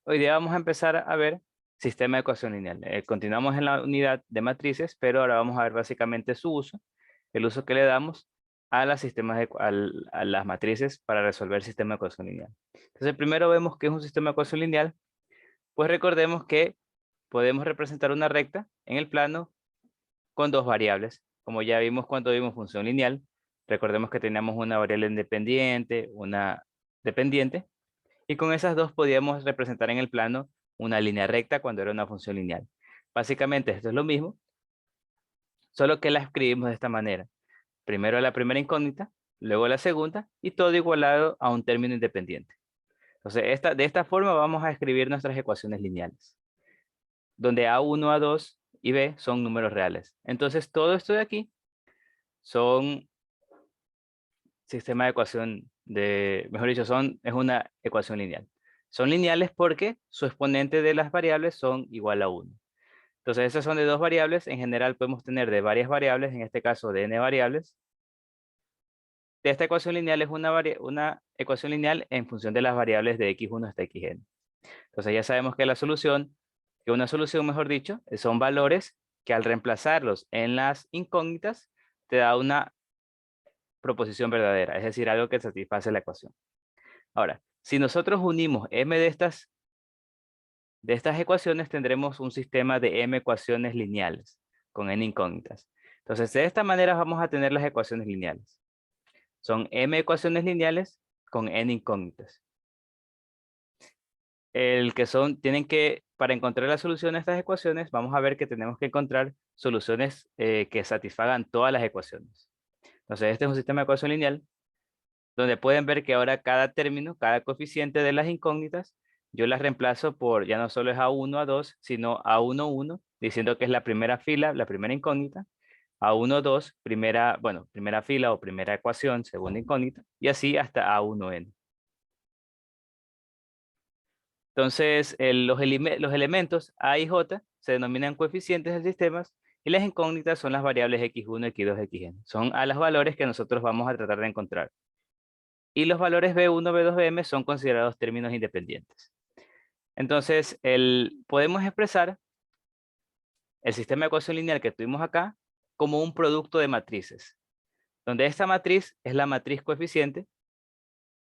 Hoy día vamos a empezar a ver sistema de ecuación lineal. Continuamos en la unidad de matrices, pero ahora vamos a ver básicamente su uso, el uso que le damos a, las sistemas a las matrices para resolver el sistema de ecuación lineal. Entonces, primero vemos qué es un sistema de ecuación lineal. Pues recordemos que podemos representar una recta en el plano con dos variables. Como ya vimos cuando vimos función lineal, recordemos que teníamos una variable independiente, una dependiente, y con esas dos podíamos representar en el plano una línea recta cuando era una función lineal. Básicamente esto es lo mismo, solo que la escribimos de esta manera. Primero la primera incógnita, luego la segunda, y todo igualado a un término independiente. Entonces, de esta forma vamos a escribir nuestras ecuaciones lineales, donde A1, A2 y B son números reales. Entonces, todo esto de aquí son sistema de ecuación mejor dicho, es una ecuación lineal. Son lineales porque su exponente de las variables son igual a 1. Entonces, esas son de dos variables. En general podemos tener de varias variables, en este caso de n variables. De esta ecuación lineal es una ecuación lineal en función de las variables de x1 hasta xn. Entonces ya sabemos que una solución, mejor dicho, son valores que al reemplazarlos en las incógnitas te da una proposición verdadera, es decir, algo que satisface la ecuación. Ahora, si nosotros unimos m de estas ecuaciones, tendremos un sistema de m ecuaciones lineales con n incógnitas. Entonces, de esta manera vamos a tener las ecuaciones lineales. Son m ecuaciones lineales con n incógnitas. Para encontrar la solución a estas ecuaciones, vamos a ver que tenemos que encontrar soluciones que satisfagan todas las ecuaciones. Entonces, este es un sistema de ecuación lineal donde pueden ver que ahora cada término, cada coeficiente de las incógnitas, yo las reemplazo por, ya no solo es A1, A2, sino A1, 1, diciendo que es la primera fila, la primera incógnita, A1, 2, primera fila o primera ecuación, segunda incógnita, y así hasta A1n. Entonces, los elementos A y J se denominan coeficientes del sistema y las incógnitas son las variables x1, x2, xn. Son a los valores que nosotros vamos a tratar de encontrar. Y los valores B1, B2, Bm son considerados términos independientes. Entonces, podemos expresar el sistema de ecuación lineal que tuvimos acá como un producto de matrices, donde esta matriz es la matriz coeficiente,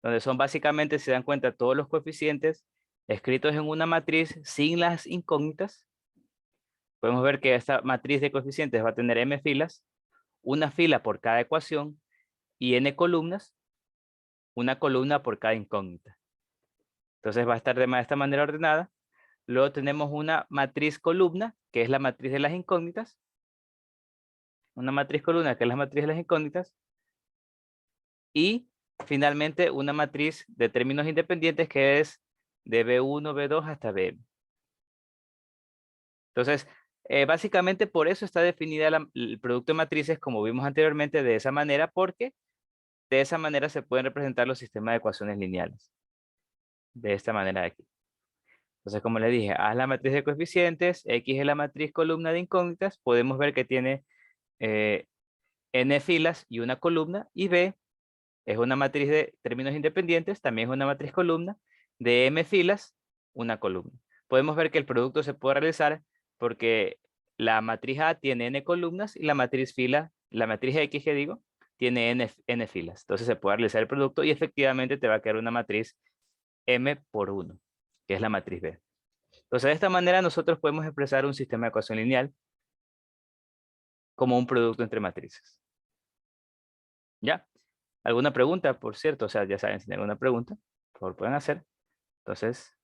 donde son básicamente, si se dan cuenta, todos los coeficientes escritos en una matriz sin las incógnitas. Podemos ver que esta matriz de coeficientes va a tener m filas, una fila por cada ecuación y n columnas, una columna por cada incógnita. Entonces va a estar de esta manera ordenada. Luego tenemos una matriz columna, que es la matriz de las incógnitas. Una matriz columna, que es la matriz de las incógnitas. Y finalmente una matriz de términos independientes, que es de B1, B2 hasta Bm. Entonces, básicamente por eso está definida el producto de matrices, como vimos anteriormente, de esa manera, porque de esa manera se pueden representar los sistemas de ecuaciones lineales. De esta manera de aquí. Entonces, como les dije, A es la matriz de coeficientes, X es la matriz columna de incógnitas. Podemos ver que tiene n filas y una columna. Y B es una matriz de términos independientes, también es una matriz columna, de m filas, una columna. Podemos ver que el producto se puede realizar porque la matriz A tiene n columnas y la matriz X, que digo, tiene n filas. Entonces se puede realizar el producto y efectivamente te va a quedar una matriz m por 1, que es la matriz B. Entonces, de esta manera nosotros podemos expresar un sistema de ecuación lineal como un producto entre matrices. ¿Ya? ¿Alguna pregunta, por cierto? O sea, ya saben, si tienen alguna pregunta, por favor pueden hacer. Entonces,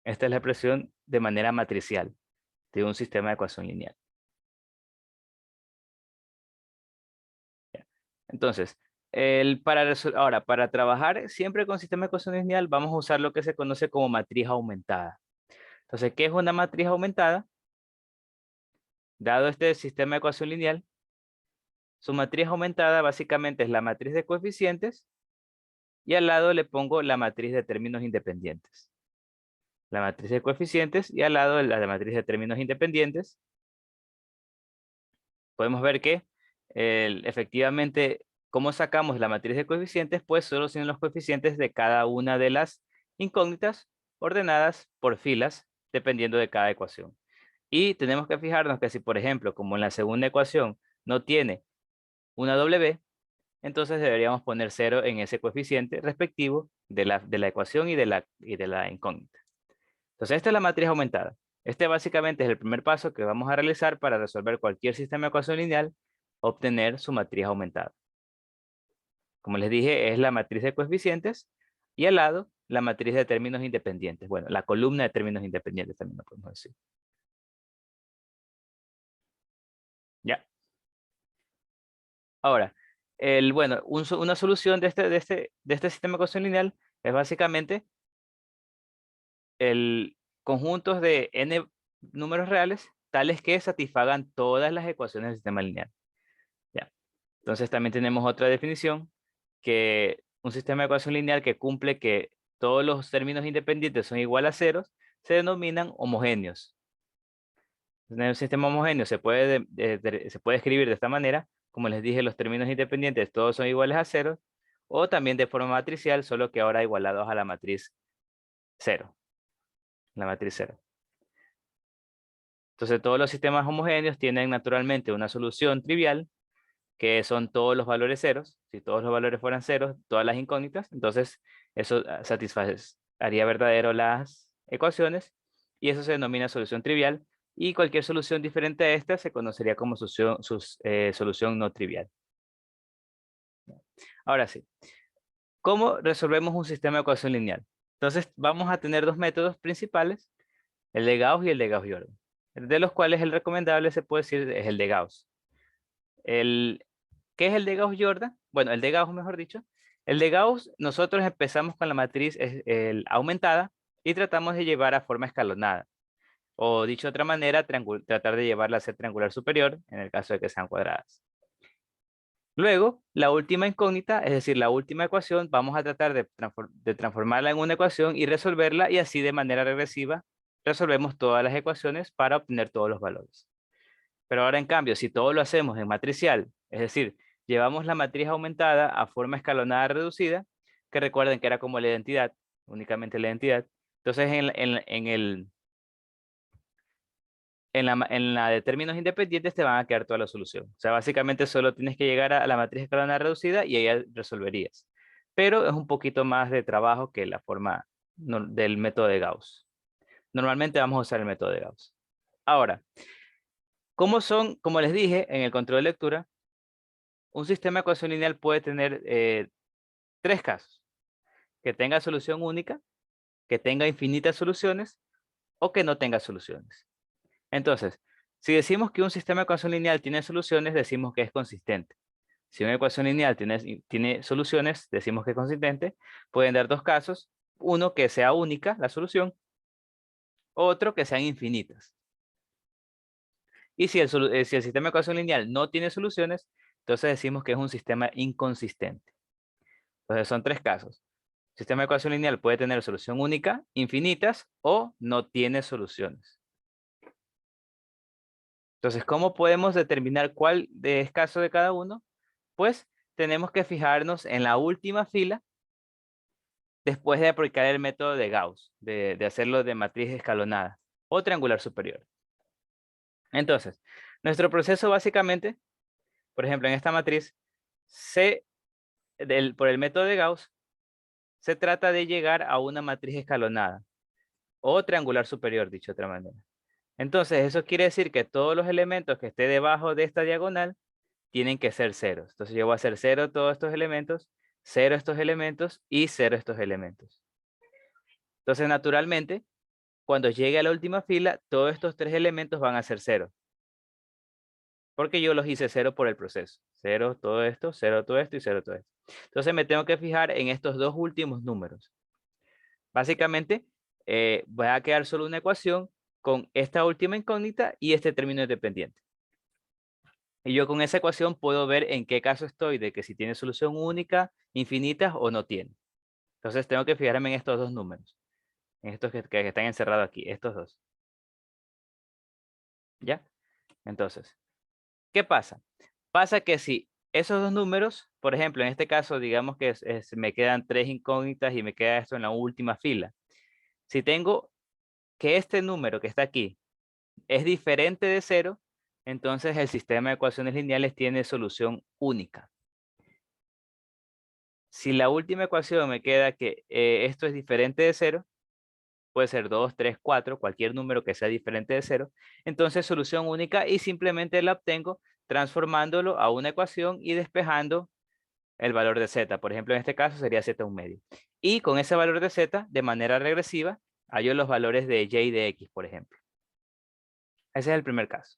esta es la expresión de manera matricial de un sistema de ecuación lineal. ¿Ya? Entonces, ahora, para trabajar siempre con sistema de ecuación lineal, vamos a usar lo que se conoce como matriz aumentada. Entonces, ¿qué es una matriz aumentada? Dado este sistema de ecuación lineal, su matriz aumentada básicamente es la matriz de coeficientes y al lado le pongo la matriz de términos independientes. La matriz de coeficientes y al lado la matriz de términos independientes. Podemos ver que efectivamente, ¿cómo sacamos la matriz de coeficientes? Pues solo sin los coeficientes de cada una de las incógnitas ordenadas por filas dependiendo de cada ecuación. Y tenemos que fijarnos que si, por ejemplo, como en la segunda ecuación no tiene una W, entonces deberíamos poner 0 en ese coeficiente respectivo de la ecuación y de la incógnita. Entonces, esta es la matriz aumentada. Este básicamente es el primer paso que vamos a realizar para resolver cualquier sistema de ecuación lineal, obtener su matriz aumentada. Como les dije, es la matriz de coeficientes y al lado la matriz de términos independientes. Bueno, la columna de términos independientes también lo podemos decir. Ya. Ahora, bueno, una solución de este sistema de ecuación lineal es básicamente el conjuntos de n números reales tales que satisfagan todas las ecuaciones del sistema lineal. Ya. Entonces también tenemos otra definición, que un sistema de ecuación lineal que cumple que todos los términos independientes son igual a ceros, se denominan homogéneos. En un sistema homogéneo se puede escribir de esta manera, como les dije, los términos independientes todos son iguales a ceros, o también de forma matricial, solo que ahora igualados a la matriz 0. La matriz 0. Entonces todos los sistemas homogéneos tienen naturalmente una solución trivial, que son todos los valores ceros. Si todos los valores fueran ceros, todas las incógnitas, entonces eso haría verdadero las ecuaciones, y eso se denomina solución trivial, y cualquier solución diferente a esta se conocería como solución no trivial. Ahora sí, ¿cómo resolvemos un sistema de ecuación lineal? Entonces vamos a tener dos métodos principales, el de Gauss y el de Gauss-Jordan, de los cuales el recomendable se puede decir es el de Gauss. ¿Qué es el de Gauss-Jordan? Bueno, el de Gauss, mejor dicho. El de Gauss, nosotros empezamos con la matriz aumentada y tratamos de llevar a forma escalonada. O dicho de otra manera, tratar de llevarla a ser triangular superior, en el caso de que sean cuadradas. Luego, la última incógnita, es decir, la última ecuación, vamos a tratar de transformarla en una ecuación y resolverla, y así de manera regresiva resolvemos todas las ecuaciones para obtener todos los valores. Pero ahora, en cambio, si todo lo hacemos en matricial, es decir, llevamos la matriz aumentada a forma escalonada reducida, que recuerden que era como la identidad, únicamente la identidad. Entonces, en la de términos independientes te van a quedar toda la solución. O sea, básicamente solo tienes que llegar a la matriz escalonada reducida y ahí ya resolverías. Pero es un poquito más de trabajo que la forma del método de Gauss. Normalmente vamos a usar el método de Gauss. Ahora, como les dije en el control de lectura, un sistema de ecuación lineal puede tener tres casos: que tenga solución única, que tenga infinitas soluciones o que no tenga soluciones. Entonces, si decimos que un sistema de ecuación lineal tiene soluciones, decimos que es consistente. Si una ecuación lineal tiene soluciones, decimos que es consistente. Pueden dar dos casos: uno que sea única la solución, otro que sean infinitas. Y si el sistema de ecuación lineal no tiene soluciones, entonces decimos que es un sistema inconsistente. Entonces son tres casos. El sistema de ecuación lineal puede tener solución única, infinitas o no tiene soluciones. Entonces, ¿cómo podemos determinar cuál es caso de cada uno? Pues tenemos que fijarnos en la última fila después de aplicar el método de Gauss, de hacerlo de matriz escalonada o triangular superior. Entonces, nuestro proceso básicamente, por ejemplo, en esta matriz, por el método de Gauss, se trata de llegar a una matriz escalonada o triangular superior, dicho de otra manera. Entonces, eso quiere decir que todos los elementos que esté debajo de esta diagonal tienen que ser ceros. Entonces, yo voy a hacer 0 todos estos elementos, 0 estos elementos y 0 estos elementos. Entonces, naturalmente, cuando llegue a la última fila, todos estos tres elementos van a ser 0. Porque yo los hice 0 por el proceso. 0 todo esto, 0 todo esto y 0 todo esto. Entonces me tengo que fijar en estos dos últimos números. Básicamente, voy a quedar solo una ecuación con esta última incógnita y este término independiente. Y yo con esa ecuación puedo ver en qué caso estoy, de que si tiene solución única, infinitas o no tiene. Entonces tengo que fijarme en estos dos números. En estos que están encerrados aquí, estos dos. ¿Ya? Entonces, ¿qué pasa? Pasa que si esos dos números, por ejemplo, en este caso, digamos que me quedan tres incógnitas y me queda esto en la última fila. Si tengo que este número que está aquí es diferente de 0, entonces el sistema de ecuaciones lineales tiene solución única. Si la última ecuación me queda que esto es diferente de 0, puede ser 2, 3, 4, cualquier número que sea diferente de 0, entonces solución única y simplemente la obtengo transformándolo a una ecuación y despejando el valor de z. Por ejemplo, en este caso sería z un medio. Y con ese valor de z, de manera regresiva, hallo los valores de y de x, por ejemplo. Ese es el primer caso.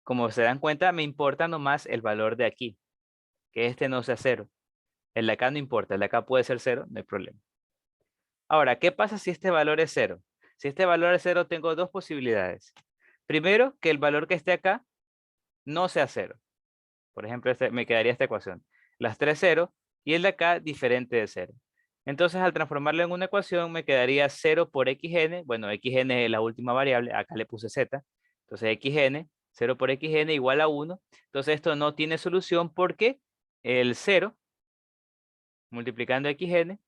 Como se dan cuenta, me importa nomás el valor de aquí, que este no sea 0. El de acá no importa, el de acá puede ser 0, no hay problema. Ahora, ¿qué pasa si este valor es 0? Si este valor es 0, tengo dos posibilidades. Primero, que el valor que esté acá no sea 0. Por ejemplo, me quedaría esta ecuación. Las 3 0 y el de acá diferente de 0. Entonces, al transformarlo en una ecuación, me quedaría 0 por xn. Bueno, xn es la última variable. Acá le puse z. Entonces, xn, 0 por xn igual a 1. Entonces, esto no tiene solución porque el 0 multiplicando xn,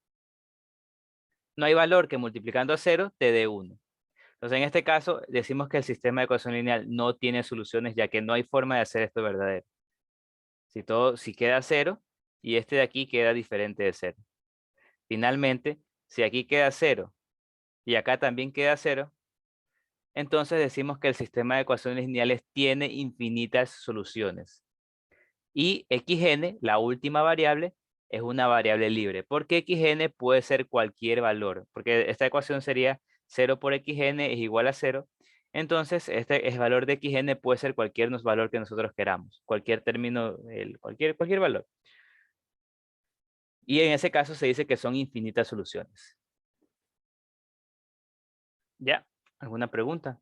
no hay valor que multiplicando a 0 te dé 1. Entonces, en este caso, decimos que el sistema de ecuación lineal no tiene soluciones, ya que no hay forma de hacer esto verdadero. Si queda 0 y este de aquí queda diferente de 0. Finalmente, si aquí queda 0 y acá también queda 0, entonces decimos que el sistema de ecuaciones lineales tiene infinitas soluciones. Y xn, la última variable, es una variable libre, porque xn puede ser cualquier valor, porque esta ecuación sería 0 por xn es igual a 0. Entonces, el valor de xn puede ser cualquier valor que nosotros queramos, cualquier término, cualquier valor. Y en ese caso se dice que son infinitas soluciones. ¿Ya? ¿Alguna pregunta?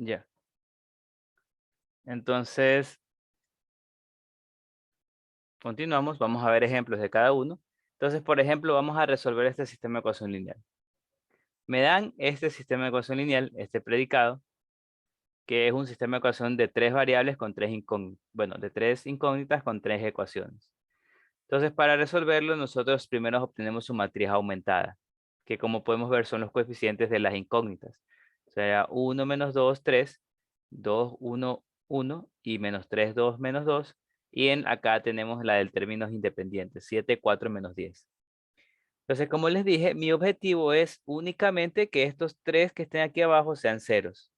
Ya. Entonces, continuamos. Vamos a ver ejemplos de cada uno. Entonces, por ejemplo, vamos a resolver este sistema de ecuación lineal. Me dan este sistema de ecuación lineal, este predicado, que es un sistema de ecuación de tres variables con tres incógnitas. Bueno, de tres incógnitas con tres ecuaciones. Entonces, para resolverlo, nosotros primero obtenemos su matriz aumentada, que como podemos ver son los coeficientes de las incógnitas. O sea, 1 menos 2, 3, 2, 1, 1 y menos 3, 2, menos 2. Y acá tenemos la del términos independientes, 7, 4, menos 10. Entonces, como les dije, mi objetivo es únicamente que estos tres que estén aquí abajo sean ceros.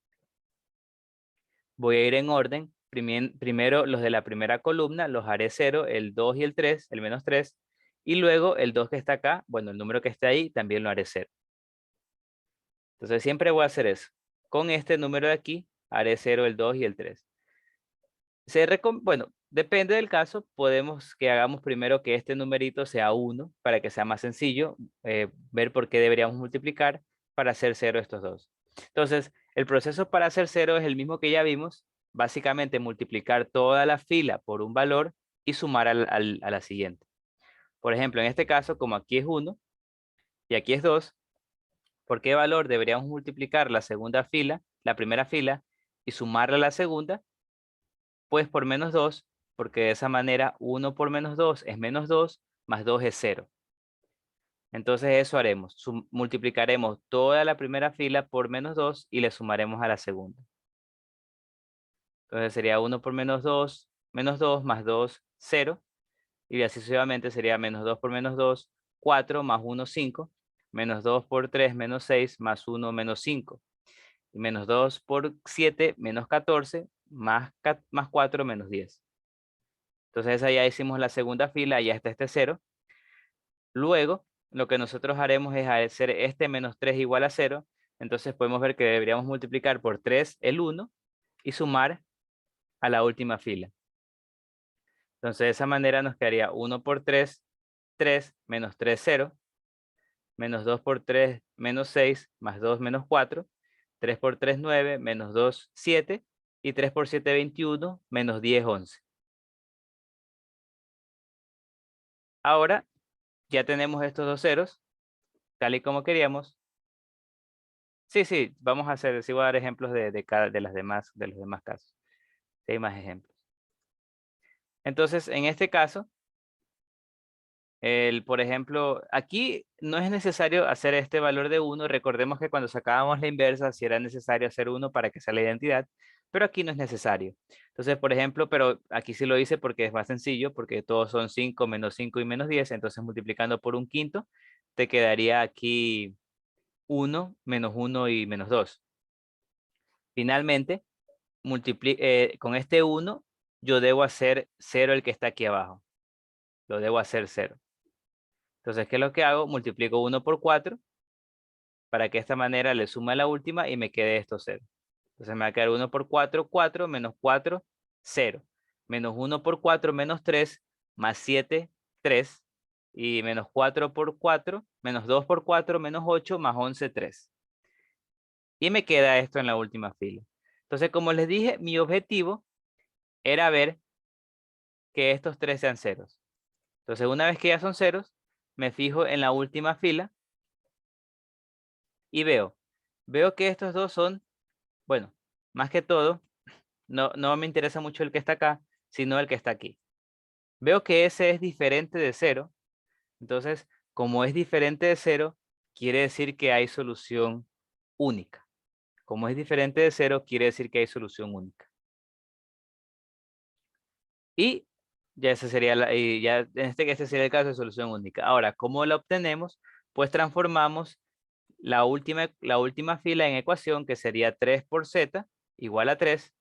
Voy a ir en orden. Primero los de la primera columna los haré 0, el 2 y el 3, el menos 3. Y luego el 2 que está acá, bueno, el número que está ahí, también lo haré 0. Entonces siempre voy a hacer eso. Con este número de aquí, haré 0, el 2 y el 3. Bueno, depende del caso. Podemos que hagamos primero que este numerito sea 1 para que sea más sencillo. Ver por qué deberíamos multiplicar para hacer 0 estos dos. Entonces, el proceso para hacer 0 es el mismo que ya vimos. Básicamente multiplicar toda la fila por un valor y sumar a la siguiente. Por ejemplo, en este caso, como aquí es 1 y aquí es 2, ¿por qué valor deberíamos multiplicar la segunda fila, la primera fila, y sumarla a la segunda? Pues por menos 2, porque de esa manera 1 por menos 2 es menos 2, más 2 es 0. Entonces eso haremos. Multiplicaremos toda la primera fila por menos 2 y le sumaremos a la segunda. Entonces sería 1 por menos 2 más 2, 0. Y así sucesivamente sería menos 2 por menos 2, 4 más 1, 5. Menos 2 por 3, menos 6, más 1, menos 5. Y menos 2 por 7, menos 14, más 4, menos 10. Entonces ahí ya hicimos la segunda fila, ya está este 0. Luego, lo que nosotros haremos es hacer este menos 3 igual a 0. Entonces podemos ver que deberíamos multiplicar por 3 el 1 y sumar a la última fila. Entonces de esa manera nos quedaría 1 por 3, 3, menos 3, 0. Menos 2 por 3, menos 6, más 2, menos 4. 3 por 3, 9, menos 2, 7. Y 3 por 7, 21, menos 10, 11. Ahora ya tenemos estos dos ceros, tal y como queríamos. Sí, sí, vamos a hacer, sí voy a dar ejemplos de los demás casos. Sí, hay más ejemplos. Entonces, en este caso, por ejemplo, aquí no es necesario hacer este valor de 1. Recordemos que cuando sacábamos la inversa, sí era necesario hacer 1 para que sea la identidad, pero aquí no es necesario. Entonces, por ejemplo, pero aquí sí lo hice porque es más sencillo, porque todos son 5 menos 5 y menos 10. Entonces, multiplicando por un quinto, te quedaría aquí 1 menos 1 y menos 2. Finalmente, con este 1, yo debo hacer 0 el que está aquí abajo. Lo debo hacer 0. Entonces, ¿qué es lo que hago? Multiplico 1 por 4 para que de esta manera le suma la última y me quede esto 0. Entonces me va a quedar 1 por 4, 4, menos 4, 0. Menos 1 por 4, menos 3, más 7, 3. Y menos 4 por 4, menos 2 por 4, menos 8, más 11, 3. Y me queda esto en la última fila. Entonces, como les dije, mi objetivo era ver que estos 3 sean ceros. Entonces, una vez que ya son ceros, me fijo en la última fila y veo que estos dos son, bueno, más que todo, no me interesa mucho el que está acá, sino el que está aquí. Veo que ese es diferente de 0. Entonces, como es diferente de 0, quiere decir que hay solución única. Como es diferente de 0, quiere decir que hay solución única. Y ya ese sería este sería el caso de solución única. Ahora, ¿cómo la obtenemos? Pues transformamos la última fila en ecuación, que sería 3 por z igual a 3.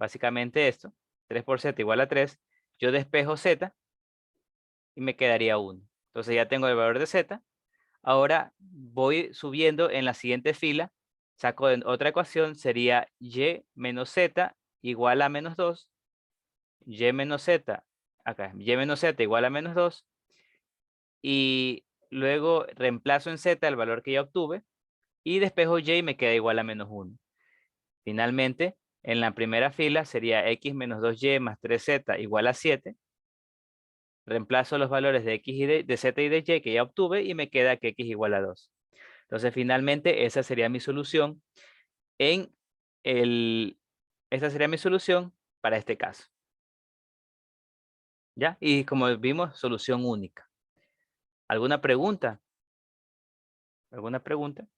Básicamente esto, 3 por z igual a 3. Yo despejo z y me quedaría 1. Entonces ya tengo el valor de z. Ahora voy subiendo en la siguiente fila. Saco otra ecuación, sería y menos z igual a menos 2. Y menos z, acá, y menos z igual a menos 2. Y luego reemplazo en z el valor que ya obtuve. Y despejo y me queda igual a menos 1. Finalmente, en la primera fila sería x menos 2y más 3z igual a 7. Reemplazo los valores de x y de z y de y que ya obtuve y me queda que x igual a 2. Entonces, finalmente, esa sería mi solución en esta sería mi solución para este caso. ¿Ya? Y como vimos, solución única. ¿Alguna pregunta? ¿Alguna pregunta?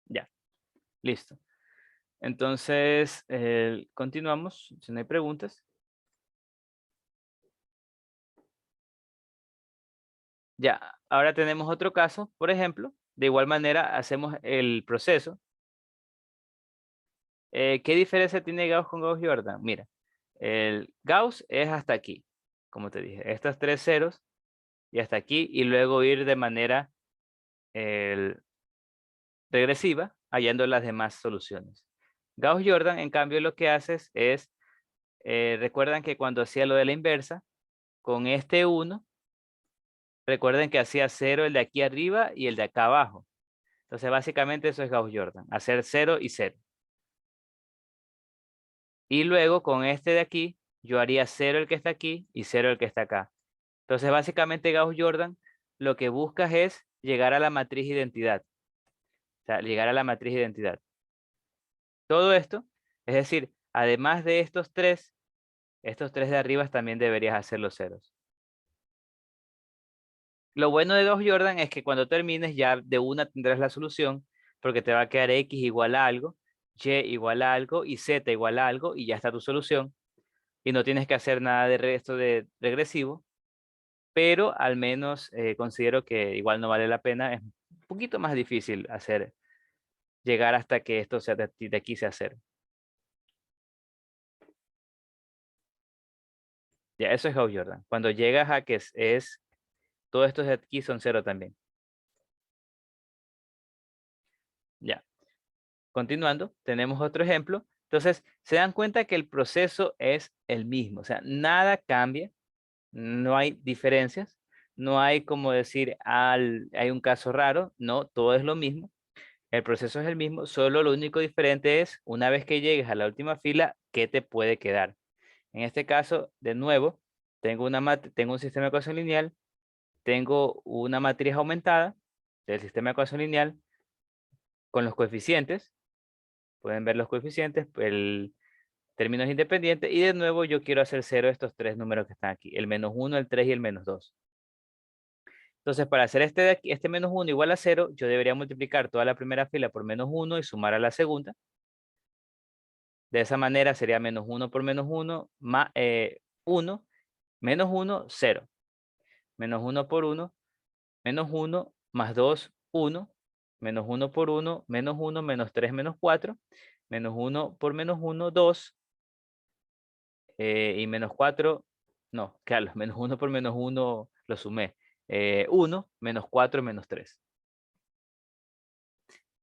Ya, listo. Entonces, continuamos, si no hay preguntas. Ya, ahora tenemos otro caso, por ejemplo, de igual manera hacemos el proceso. ¿Qué diferencia tiene Gauss con Gauss-Jordan? Mira, el Gauss es hasta aquí, como te dije, estos 3 ceros y hasta aquí, y luego ir de manera regresiva, hallando las demás soluciones. Gauss-Jordan, en cambio, lo que haces es, recuerdan que cuando hacía lo de la inversa, con este 1, recuerden que hacía 0 el de aquí arriba y el de acá abajo. Entonces, básicamente eso es Gauss-Jordan, hacer 0 y 0. Y luego con este de aquí, yo haría 0 el que está aquí y 0 el que está acá. Entonces, básicamente Gauss-Jordan lo que buscas es llegar a la matriz identidad. O sea, llegar a la matriz identidad. Todo esto, es decir, además de estos tres de arriba también deberías hacer los ceros. Lo bueno de Gauss-Jordan es que cuando termines ya de una tendrás la solución, porque te va a quedar x igual a algo, y igual a algo y z igual a algo y ya está tu solución. Y no tienes que hacer nada de resto de regresivo, pero al menos considero que igual no vale la pena. Es un poquito más difícil llegar hasta que esto sea de aquí sea cero. Ya, eso es Gauss-Jordan. Cuando llegas a que todo esto de aquí son cero también. Ya. Continuando, tenemos otro ejemplo. Entonces, se dan cuenta que el proceso es el mismo. O sea, nada cambia. No hay diferencias. No hay como decir, hay un caso raro. No, todo es lo mismo. El proceso es el mismo, solo lo único diferente es, una vez que llegues a la última fila, ¿qué te puede quedar? En este caso, de nuevo, tengo un sistema de ecuación lineal, tengo una matriz aumentada del sistema de ecuación lineal con los coeficientes. Pueden ver los coeficientes, el término es independiente. Y de nuevo yo quiero hacer cero estos tres números que están aquí. El -1, el 3 y el -2. Entonces, para hacer este de aquí, este -1 igual a 0, yo debería multiplicar toda la primera fila por -1 y sumar a la segunda. De esa manera sería -1 por -1, más 1, -1, 0. -1 por 1, -1, más 2, 1. -1 por 1, -1, -3, -4. -1 por -1, 2. Y -4, no, claro, -1 por -1 lo sumé. 1, -4, -3.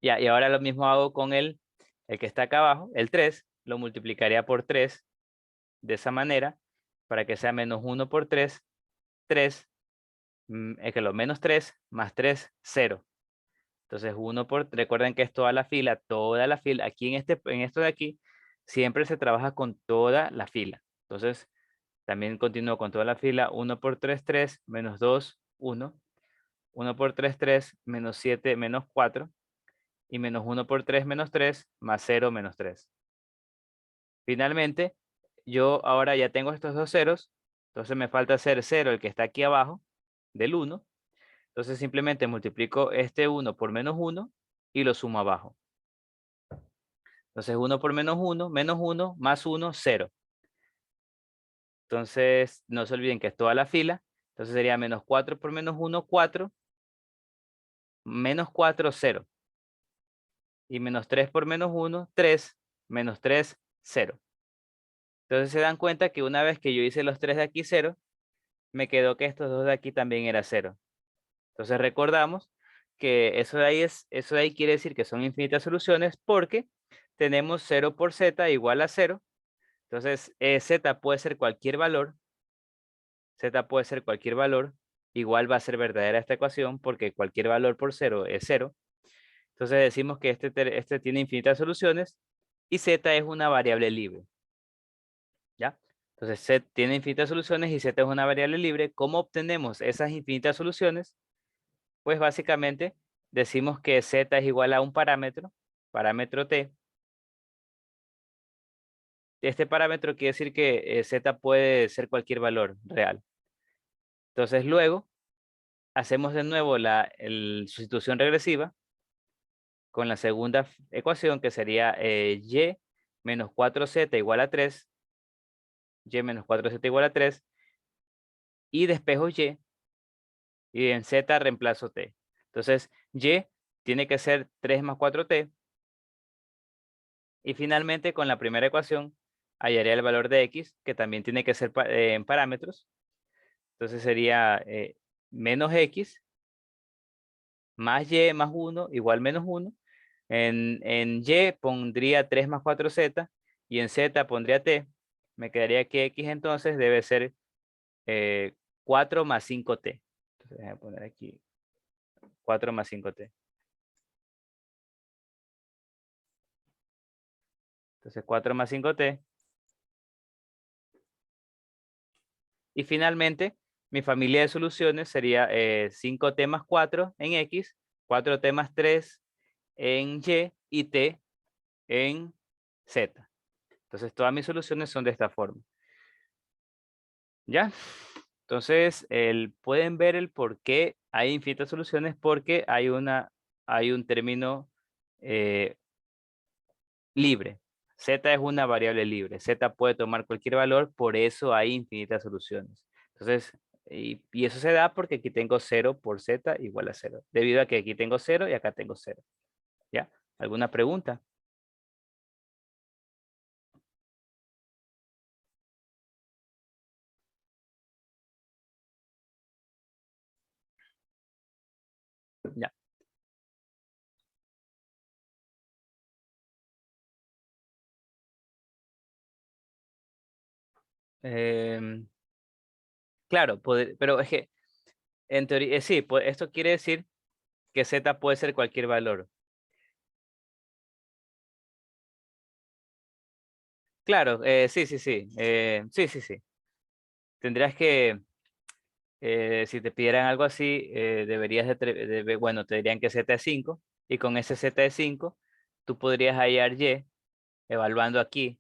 Ya, y ahora lo mismo hago con el que está acá abajo, el 3, lo multiplicaría por 3 de esa manera, para que sea -1 por 3, 3, es que lo -3 más 3, 0. Entonces recuerden que es toda la fila, aquí en esto de aquí, siempre se trabaja con toda la fila. Entonces, también continúo con toda la fila, 1 por 3, 3, -2, 1. 1 por 3, 3, -7, -4. Y -1 por 3, -3, más 0, -3. Finalmente, yo ahora ya tengo estos dos ceros, entonces me falta hacer 0, el que está aquí abajo, del 1. Entonces simplemente multiplico este 1 por -1 y lo sumo abajo. Entonces 1 por -1, -1, más 1, 0. Entonces no se olviden que es toda la fila. Entonces sería -4 por -1, 4. -4, 0. Y -3 por -1, 3. -3, 0. Entonces se dan cuenta que una vez que yo hice los 3 de aquí 0, me quedó que estos dos de aquí también era 0. Entonces recordamos que eso de ahí quiere decir que son infinitas soluciones porque tenemos 0 por z igual a 0. Entonces z puede ser cualquier valor. Z puede ser cualquier valor. Igual va a ser verdadera esta ecuación porque cualquier valor por 0 es 0. Entonces decimos que este tiene infinitas soluciones y z es una variable libre. ¿Ya? Entonces z tiene infinitas soluciones y z es una variable libre. ¿Cómo obtenemos esas infinitas soluciones? Pues básicamente decimos que z es igual a un parámetro t. Este parámetro quiere decir que z puede ser cualquier valor real. Entonces luego hacemos de nuevo la sustitución regresiva con la segunda ecuación, que sería y menos 4z igual a 3. Y menos 4z igual a 3. Y despejo y en z reemplazo t. Entonces y tiene que ser 3 más 4t. Y finalmente con la primera ecuación hallaría el valor de x, que también tiene que ser en parámetros. Entonces sería menos x más y más 1 igual menos 1. En y pondría 3 más 4z y en z pondría t. Me quedaría que x entonces debe ser 4 más 5t. Entonces voy a poner aquí 4 más 5t. Entonces 4 más 5t. Y finalmente, mi familia de soluciones sería 5t más 4 en x, 4t más 3 en y t en z. Entonces, todas mis soluciones son de esta forma. ¿Ya? Entonces, pueden ver el por qué hay infinitas soluciones, porque hay un término libre. Z es una variable libre. Z puede tomar cualquier valor, por eso hay infinitas soluciones. Entonces, y eso se da porque aquí tengo 0 por z igual a 0. Debido a que aquí tengo 0 y acá tengo 0. ¿Ya? ¿Alguna pregunta? Ya. Em, claro, pero es que en teoría, sí, esto quiere decir que z puede ser cualquier valor. Claro, sí, sí, sí. Sí, sí, sí. Tendrías que, si te pidieran algo así, deberías bueno, te dirían que Z es 5 y con ese Z es 5 tú podrías hallar Y evaluando aquí,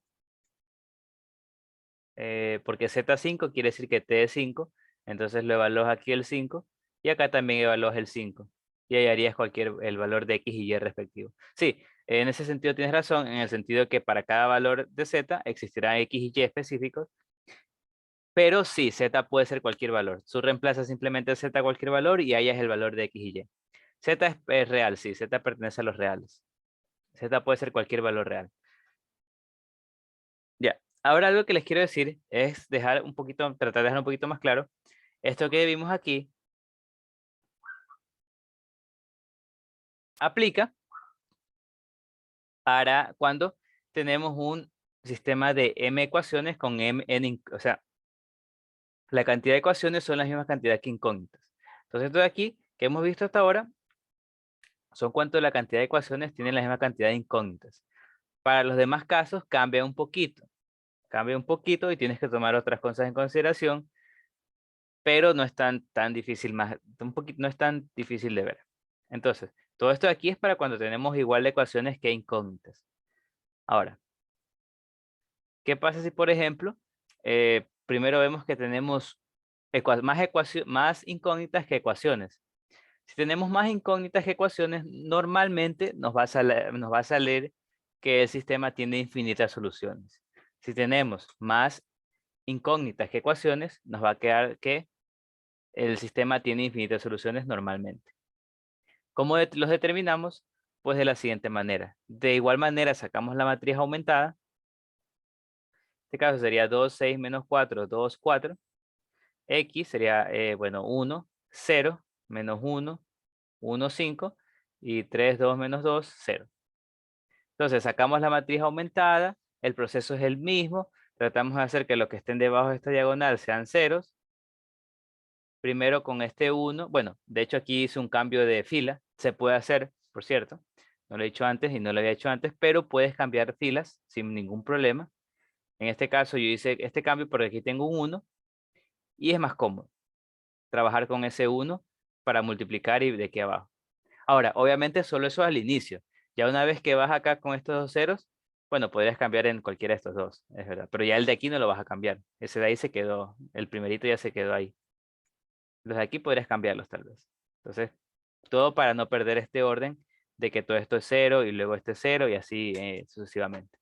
porque Z5 quiere decir que T es 5, entonces lo evalúas aquí el 5 y acá también evalúas el 5 y hallarías el valor de X y Y respectivo. Sí, en ese sentido tienes razón, en el sentido que para cada valor de Z existirán X y Y específicos, pero sí, Z puede ser cualquier valor. Tú reemplazas simplemente Z a cualquier valor y hallas el valor de X y Y. Z es real, sí, Z pertenece a los reales. Z puede ser cualquier valor real. Ya, ahora algo que les quiero decir es dejar un poquito, tratar de dejar un poquito más claro. Esto que vimos aquí aplica para cuando tenemos un sistema de m ecuaciones con o sea, la cantidad de ecuaciones son las mismas cantidades que incógnitas. Entonces, esto de aquí que hemos visto hasta ahora son cuánto la cantidad de ecuaciones tiene la misma cantidad de incógnitas. Para los demás casos cambia un poquito y tienes que tomar otras cosas en consideración, pero no es tan difícil un poquito, no es tan difícil de ver. Entonces, todo esto de aquí es para cuando tenemos igual de ecuaciones que incógnitas. Ahora, ¿qué pasa si, por ejemplo, primero vemos que tenemos más incógnitas que ecuaciones? Si tenemos más incógnitas que ecuaciones, normalmente nos va a salir que el sistema tiene infinitas soluciones. Si tenemos más incógnitas que ecuaciones, nos va a quedar que el sistema tiene infinitas soluciones normalmente. ¿Cómo los determinamos? Pues de la siguiente manera. De igual manera sacamos la matriz aumentada. En este caso sería 2, 6, menos 4, 2, 4. X sería, bueno, 1, 0, menos 1, 1, 5. Y 3, 2, menos 2, 0. Entonces sacamos la matriz aumentada. El proceso es el mismo. Tratamos de hacer que los que estén debajo de esta diagonal sean ceros. Primero con este 1, bueno, de hecho aquí hice un cambio de fila, se puede hacer, por cierto, no lo he hecho antes y no lo había hecho antes, pero puedes cambiar filas sin ningún problema. En este caso yo hice este cambio porque aquí tengo un 1 y es más cómodo trabajar con ese 1 para multiplicar y de aquí abajo. Ahora, obviamente solo eso al inicio. Ya una vez que vas acá con estos dos ceros, bueno, podrías cambiar en cualquiera de estos dos, es verdad, pero ya el de aquí no lo vas a cambiar. Ese de ahí se quedó, el primerito ya se quedó ahí. Los de aquí podrías cambiarlos tal vez. Entonces, todo para no perder este orden de que todo esto es 0 y luego este es 0 y así sucesivamente.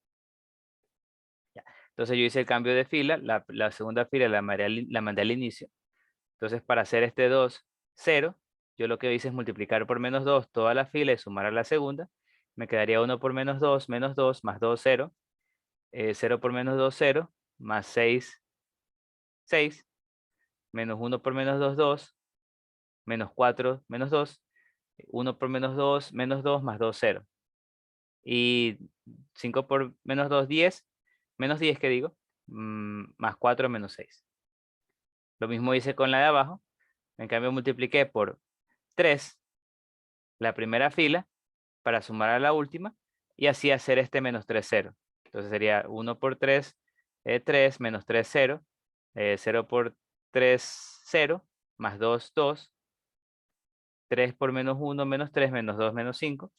Ya. Entonces yo hice el cambio de fila, la segunda fila la mandé al inicio. Entonces para hacer este 2, 0, yo lo que hice es multiplicar por menos 2 toda la fila y sumar a la segunda. Me quedaría 1 por menos 2, más 2, 0. 0 por menos 2, 0, más 6, 6. Menos 1 por menos 2, 2. Menos 4, menos 2. 1 por menos 2, más 2, 0. Y 5 por menos 2, 10. Menos 10, ¿qué digo? Más 4, menos 6. Lo mismo hice con la de abajo. En cambio, multipliqué por 3 la primera fila para sumar a la última y así hacer este menos 3, 0. Entonces sería 1 por 3, 3, menos 3, 0. 0 por 3, 0, más 2, 2. 3 por menos 1, menos 3, menos 2, menos 5.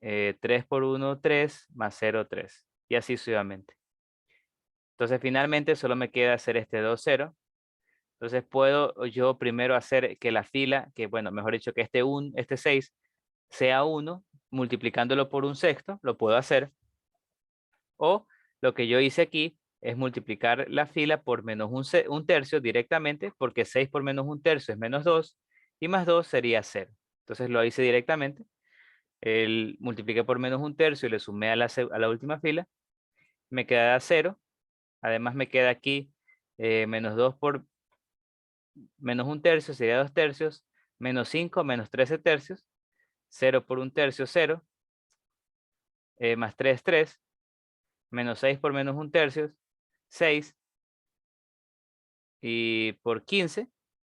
3 por 1, 3, más 0, 3. Y así sucesivamente. Entonces finalmente solo me queda hacer este 2, 0. Entonces puedo yo primero hacer que la fila, que bueno, mejor dicho que este 6 sea 1, multiplicándolo por un sexto, lo puedo hacer. O lo que yo hice aquí es multiplicar la fila por menos un tercio directamente, porque 6 por menos un tercio es menos 2, y más 2 sería 0. Entonces lo hice directamente. Multipliqué por menos un tercio y le sumé a la última fila. Me queda 0. Además me queda aquí menos 2 por menos un tercio sería 2 tercios. Menos 5 menos 13 tercios. 0 por un tercio 0. Más 3 3. Menos 6 por menos un tercio 6. Y por 15,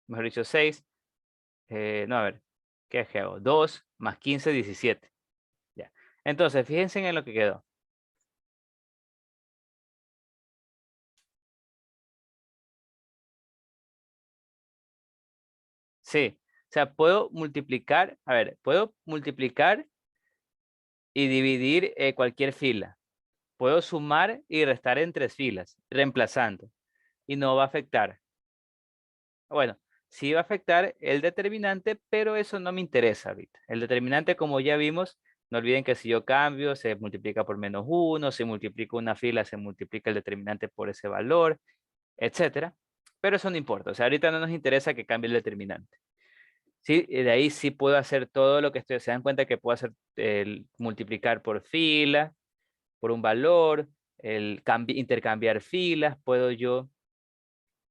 mejor dicho 6. No, a ver, ¿qué hago? 2 más 15, 17. Ya. Entonces, fíjense en lo que quedó. Sí, o sea, puedo multiplicar, a ver, puedo multiplicar y dividir cualquier fila. Puedo sumar y restar en 3 filas, reemplazando, y no va a afectar. Bueno, sí va a afectar el determinante, pero eso no me interesa ahorita. El determinante, como ya vimos, no olviden que si yo cambio, se multiplica por -1, si multiplico una fila, se multiplica el determinante por ese valor, etcétera. Pero eso no importa, o sea, ahorita no nos interesa que cambie el determinante. Sí, y de ahí sí puedo hacer todo lo que estoy, se dan cuenta que puedo hacer el multiplicar por fila, por un valor, el intercambiar filas, puedo yo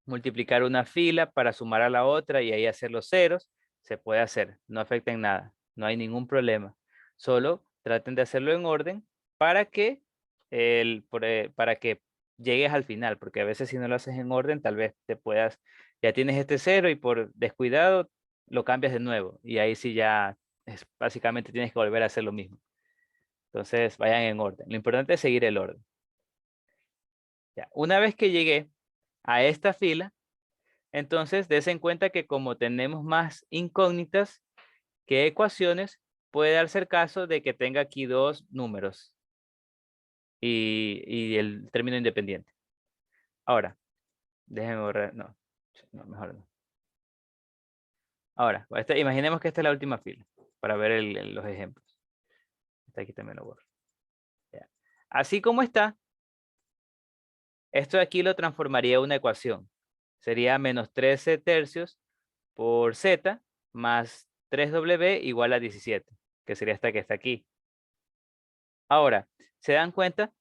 multiplicar una fila para sumar a la otra y ahí hacer los ceros, se puede hacer, no afecta en nada, no hay ningún problema. Solo traten de hacerlo en orden para que, para que llegues al final, porque a veces si no lo haces en orden, tal vez te puedas, ya tienes este cero y por descuidado lo cambias de nuevo y ahí sí ya básicamente tienes que volver a hacer lo mismo. Entonces vayan en orden. Lo importante es seguir el orden. Ya, una vez que llegué a esta fila, entonces, des en cuenta que como tenemos más incógnitas que ecuaciones, puede darse el caso de que tenga aquí 2 números y el término independiente. Ahora, déjenme borrar, no, no, mejor no. Ahora, imaginemos que esta es la última fila para ver los ejemplos. Aquí también lo borro. Ya. Así como está, esto de aquí lo transformaría a una ecuación. Sería menos 13 tercios por z más 3w igual a 17, que sería esta que está aquí. Ahora, ¿se dan cuenta?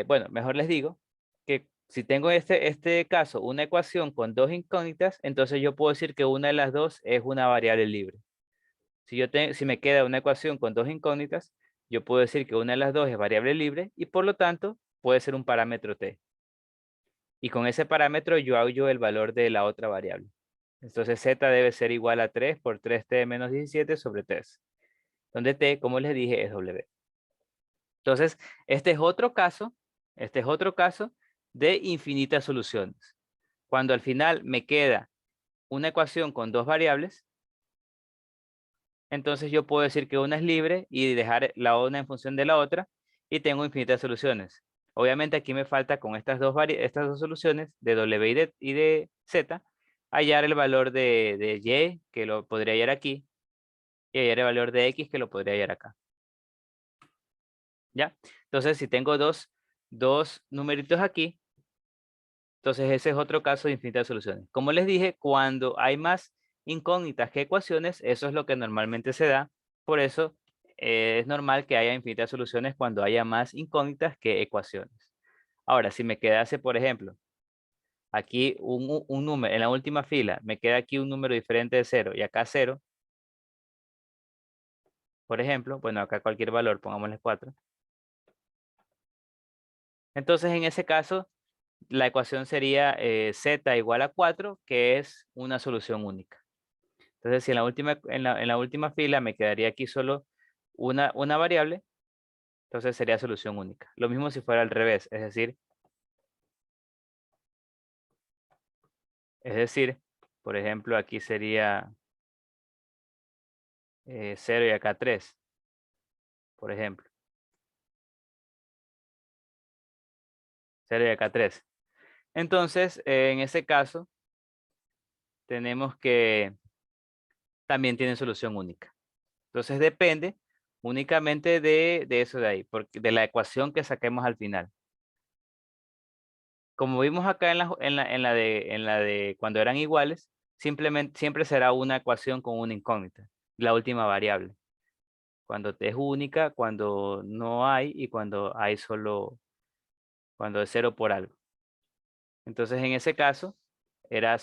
Bueno, mejor les digo que si tengo este caso, una ecuación con 2 incógnitas, entonces yo puedo decir que una de las dos es una variable libre. Si me queda una ecuación con 2 incógnitas, yo puedo decir que una de las dos es variable libre y por lo tanto puede ser un parámetro t. Y con ese parámetro yo hallo el valor de la otra variable. Entonces z debe ser igual a 3 por 3t menos 17 sobre 3, donde t, como les dije, es w. Entonces, este es otro caso de infinitas soluciones. Cuando al final me queda una ecuación con 2 variables, entonces yo puedo decir que una es libre y dejar la una en función de la otra y tengo infinitas soluciones. Obviamente aquí me falta con estas dos soluciones de w y de z, hallar el valor de y, que lo podría hallar aquí, y hallar el valor de x, que lo podría hallar acá. ¿Ya? Entonces, si tengo dos numeritos aquí, entonces ese es otro caso de infinitas soluciones. Como les dije, cuando hay más incógnitas que ecuaciones, eso es lo que normalmente se da. Por eso es normal que haya infinitas soluciones cuando haya más incógnitas que ecuaciones. Ahora, si me quedase, por ejemplo, aquí un número, en la última fila, me queda aquí un número diferente de 0 y acá 0, por ejemplo, bueno, acá cualquier valor, pongámosle 4. Entonces, en ese caso, la ecuación sería z igual a 4, que es una solución única. Entonces, si en la última fila me quedaría aquí solo una variable, entonces sería solución única. Lo mismo si fuera al revés, es decir, por ejemplo, aquí sería 0 y acá 3, por ejemplo. 0 y acá 3. Entonces, en ese caso, tenemos que también tiene solución única. Entonces, depende únicamente de eso de ahí, de la ecuación que saquemos al final. Como vimos acá en la de cuando eran iguales, simplemente siempre será una ecuación con una incógnita, la última variable. Cuando es única, cuando no hay y cuando hay solo, cuando es cero por algo. Entonces en ese caso era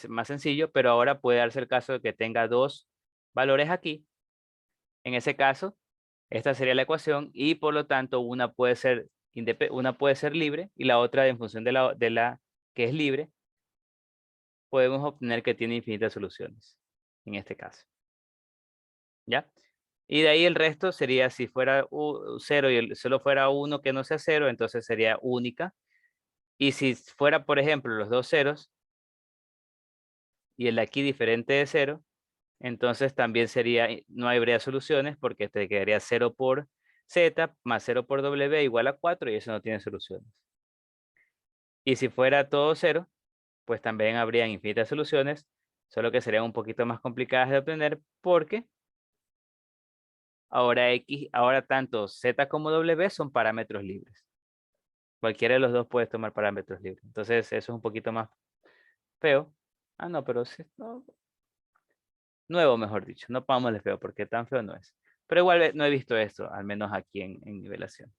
más sencillo, pero ahora puede darse el caso de que tenga 2 valores aquí. En ese caso, esta sería la ecuación y por lo tanto una puede ser libre y la otra en función de la que es libre podemos obtener que tiene infinitas soluciones, en este caso. ¿Ya? Y de ahí el resto sería, si fuera 0 y solo fuera 1 que no sea 0, entonces sería única. Y si fuera, por ejemplo, los dos ceros y el de aquí diferente de 0, entonces también sería, no habría soluciones porque te quedaría 0 por z más 0 por w igual a 4 y eso no tiene soluciones. Y si fuera todo 0, pues también habrían infinitas soluciones, solo que serían un poquito más complicadas de obtener porque ahora tanto z como w son parámetros libres. Cualquiera de los dos puede tomar parámetros libres. Entonces eso es un poquito más feo. Ah, no, pero sí, no, nuevo, mejor dicho. No pongámosle feo porque tan feo no es. Pero igual no he visto esto, al menos aquí en nivelación.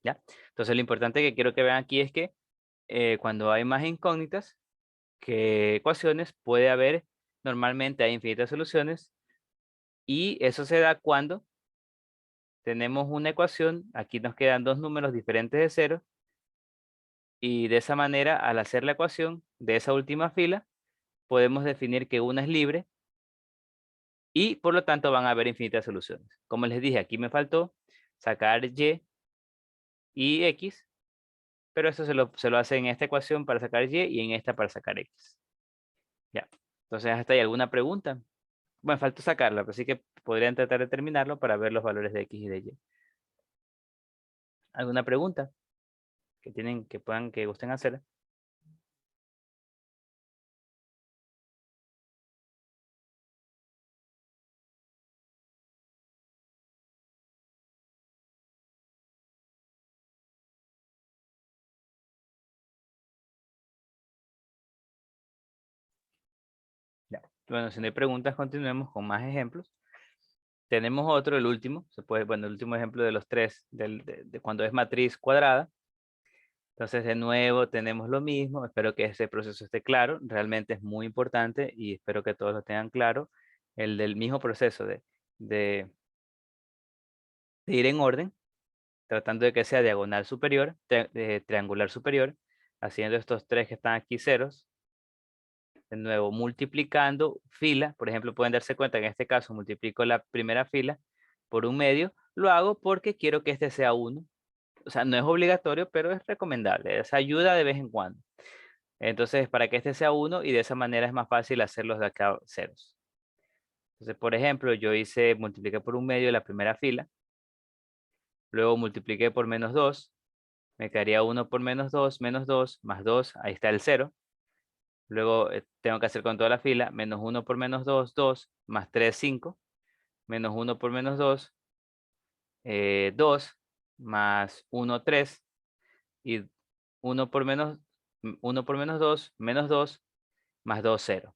¿Ya? Entonces lo importante que quiero que vean aquí es que cuando hay más incógnitas que ecuaciones, puede haber, normalmente hay infinitas soluciones, y eso se da cuando tenemos una ecuación, aquí nos quedan dos números diferentes de 0, y de esa manera, al hacer la ecuación de esa última fila, podemos definir que una es libre, y por lo tanto van a haber infinitas soluciones. Como les dije, aquí me faltó sacar y x, pero eso se lo hace en esta ecuación para sacar y en esta para sacar x. Ya. Entonces, ¿hasta ahí alguna pregunta? Bueno, faltó sacarla, así que podrían tratar de terminarlo para ver los valores de x y de y. ¿Alguna pregunta que tienen, que gusten hacer? Ya. Bueno, si no hay preguntas, continuemos con más ejemplos. Tenemos otro, el último, bueno, el último ejemplo de los tres, de cuando es matriz cuadrada. Entonces, de nuevo, tenemos lo mismo. Espero que ese proceso esté claro. Realmente es muy importante y espero que todos lo tengan claro. El del mismo proceso de ir en orden, tratando de que sea diagonal superior, triangular superior, haciendo estos tres que están aquí ceros. De nuevo, multiplicando fila. Por ejemplo, pueden darse cuenta que en este caso multiplico la primera fila por un medio. Lo hago porque quiero que este sea 1. O sea, no es obligatorio, pero es recomendable. Es ayuda de vez en cuando. Entonces, para que este sea 1 y de esa manera es más fácil hacerlos de acá ceros. Entonces, por ejemplo, yo multipliqué por un medio la primera fila. Luego multipliqué por menos 2. Me quedaría 1 por menos 2, más 2. Ahí está el 0. Luego tengo que hacer con toda la fila. Menos 1 por menos 2, 2. Más 3, 5. Menos 1 por menos 2, 2. Más 1, 3. Y 1 por menos 2, menos 2, más 2, 0.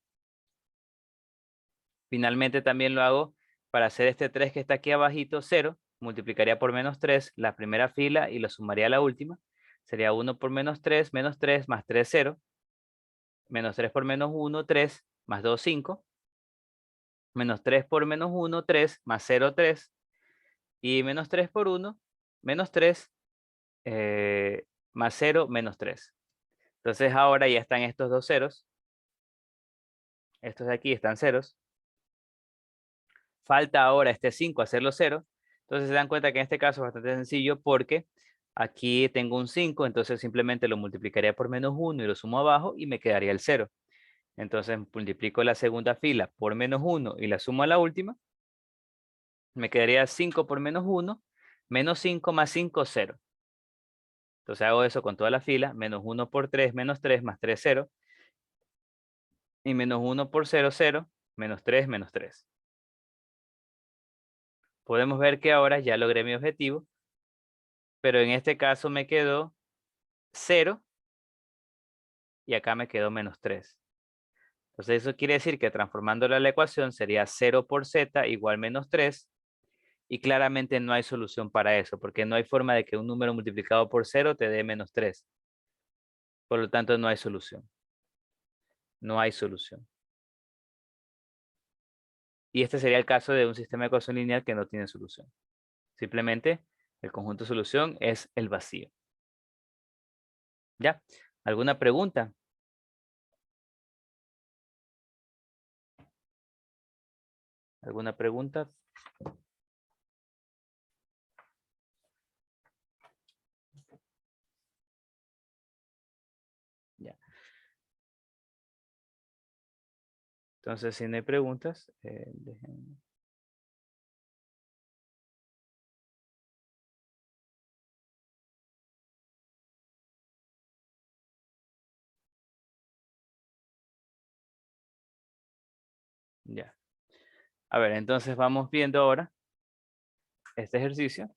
Finalmente también lo hago para hacer este 3 que está aquí abajito, 0. Multiplicaría por menos 3 la primera fila y lo sumaría a la última. Sería 1 por menos 3, más 3, 0. Menos 3 por menos 1, 3, más 2, 5. Menos 3 por menos 1, 3, más 0, 3. Y menos 3 por 1, menos 3, más 0, menos 3. Entonces ahora ya están estos dos ceros. Estos de aquí están ceros. Falta ahora este 5 hacerlo 0. Entonces se dan cuenta que en este caso es bastante sencillo porque aquí tengo un 5, entonces simplemente lo multiplicaría por menos 1 y lo sumo abajo y me quedaría el 0. Entonces multiplico la segunda fila por menos 1 y la sumo a la última. Me quedaría 5 por menos 1, menos 5 más 5, 0. Entonces hago eso con toda la fila, menos 1 por 3, menos 3, más 3, 0. Y menos 1 por 0, 0, menos 3, menos 3. Podemos ver que ahora ya logré mi objetivo, pero en este caso me quedó 0 y acá me quedó menos 3. Entonces eso quiere decir que transformándolo a la ecuación sería 0 por z igual menos 3, y claramente no hay solución para eso, porque no hay forma de que un número multiplicado por 0 te dé menos 3. Por lo tanto, no hay solución. No hay solución. Y este sería el caso de un sistema de ecuación lineal que no tiene solución. Simplemente el conjunto de solución es el vacío. ¿Ya? ¿Alguna pregunta? ¿Alguna pregunta? Ya. Entonces, si no hay preguntas, ya. A ver, entonces vamos viendo ahora este ejercicio,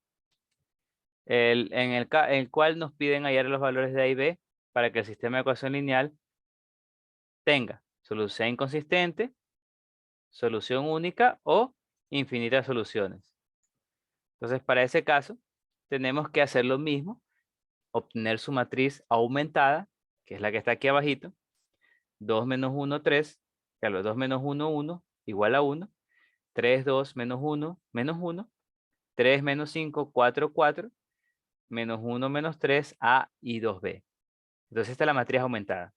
el cual nos piden hallar los valores de A y B para que el sistema de ecuación lineal tenga solución inconsistente, solución única o infinitas soluciones. Entonces, para ese caso, tenemos que hacer lo mismo, obtener su matriz aumentada, que es la que está aquí abajito, 2 menos 1, 3, claro, 2 menos 1, 1, igual a 1, 3, 2, menos 1, menos 1, 3 menos 5, 4, 4, menos 1, menos 3, A y 2B. Entonces, esta es la matriz aumentada.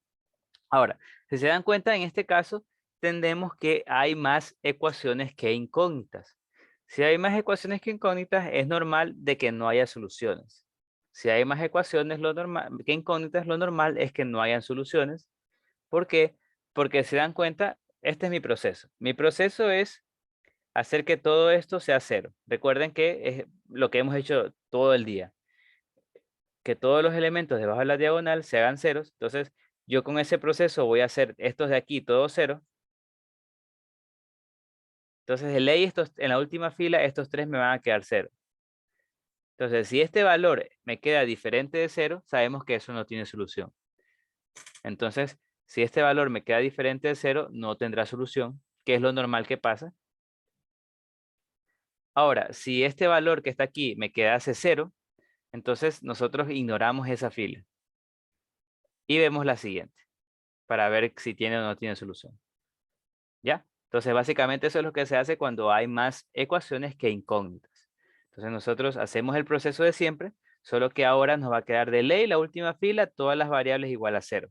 Ahora, si se dan cuenta, en este caso, entendemos que hay más ecuaciones que incógnitas. Si hay más ecuaciones que incógnitas, es normal de que no haya soluciones. Si hay más ecuaciones lo normal, que incógnitas, lo normal es que no hayan soluciones. ¿Por qué? Porque se dan cuenta, este es mi proceso. Mi proceso es hacer que todo esto sea cero. Recuerden que es lo que hemos hecho todo el día. Que todos los elementos debajo de la diagonal se hagan ceros. Entonces, yo con ese proceso voy a hacer estos de aquí todos cero. Entonces, de ley, en la última fila, estos tres me van a quedar cero. Entonces, si este valor me queda diferente de cero, sabemos que eso no tiene solución. Entonces, si este valor me queda diferente de cero, no tendrá solución, que es lo normal que pasa. Ahora, si este valor que está aquí me quedase cero, entonces nosotros ignoramos esa fila. Y vemos la siguiente, para ver si tiene o no tiene solución. ¿Ya? Entonces, básicamente eso es lo que se hace cuando hay más ecuaciones que incógnitas. Entonces, nosotros hacemos el proceso de siempre, solo que ahora nos va a quedar de ley la última fila, todas las variables igual a cero.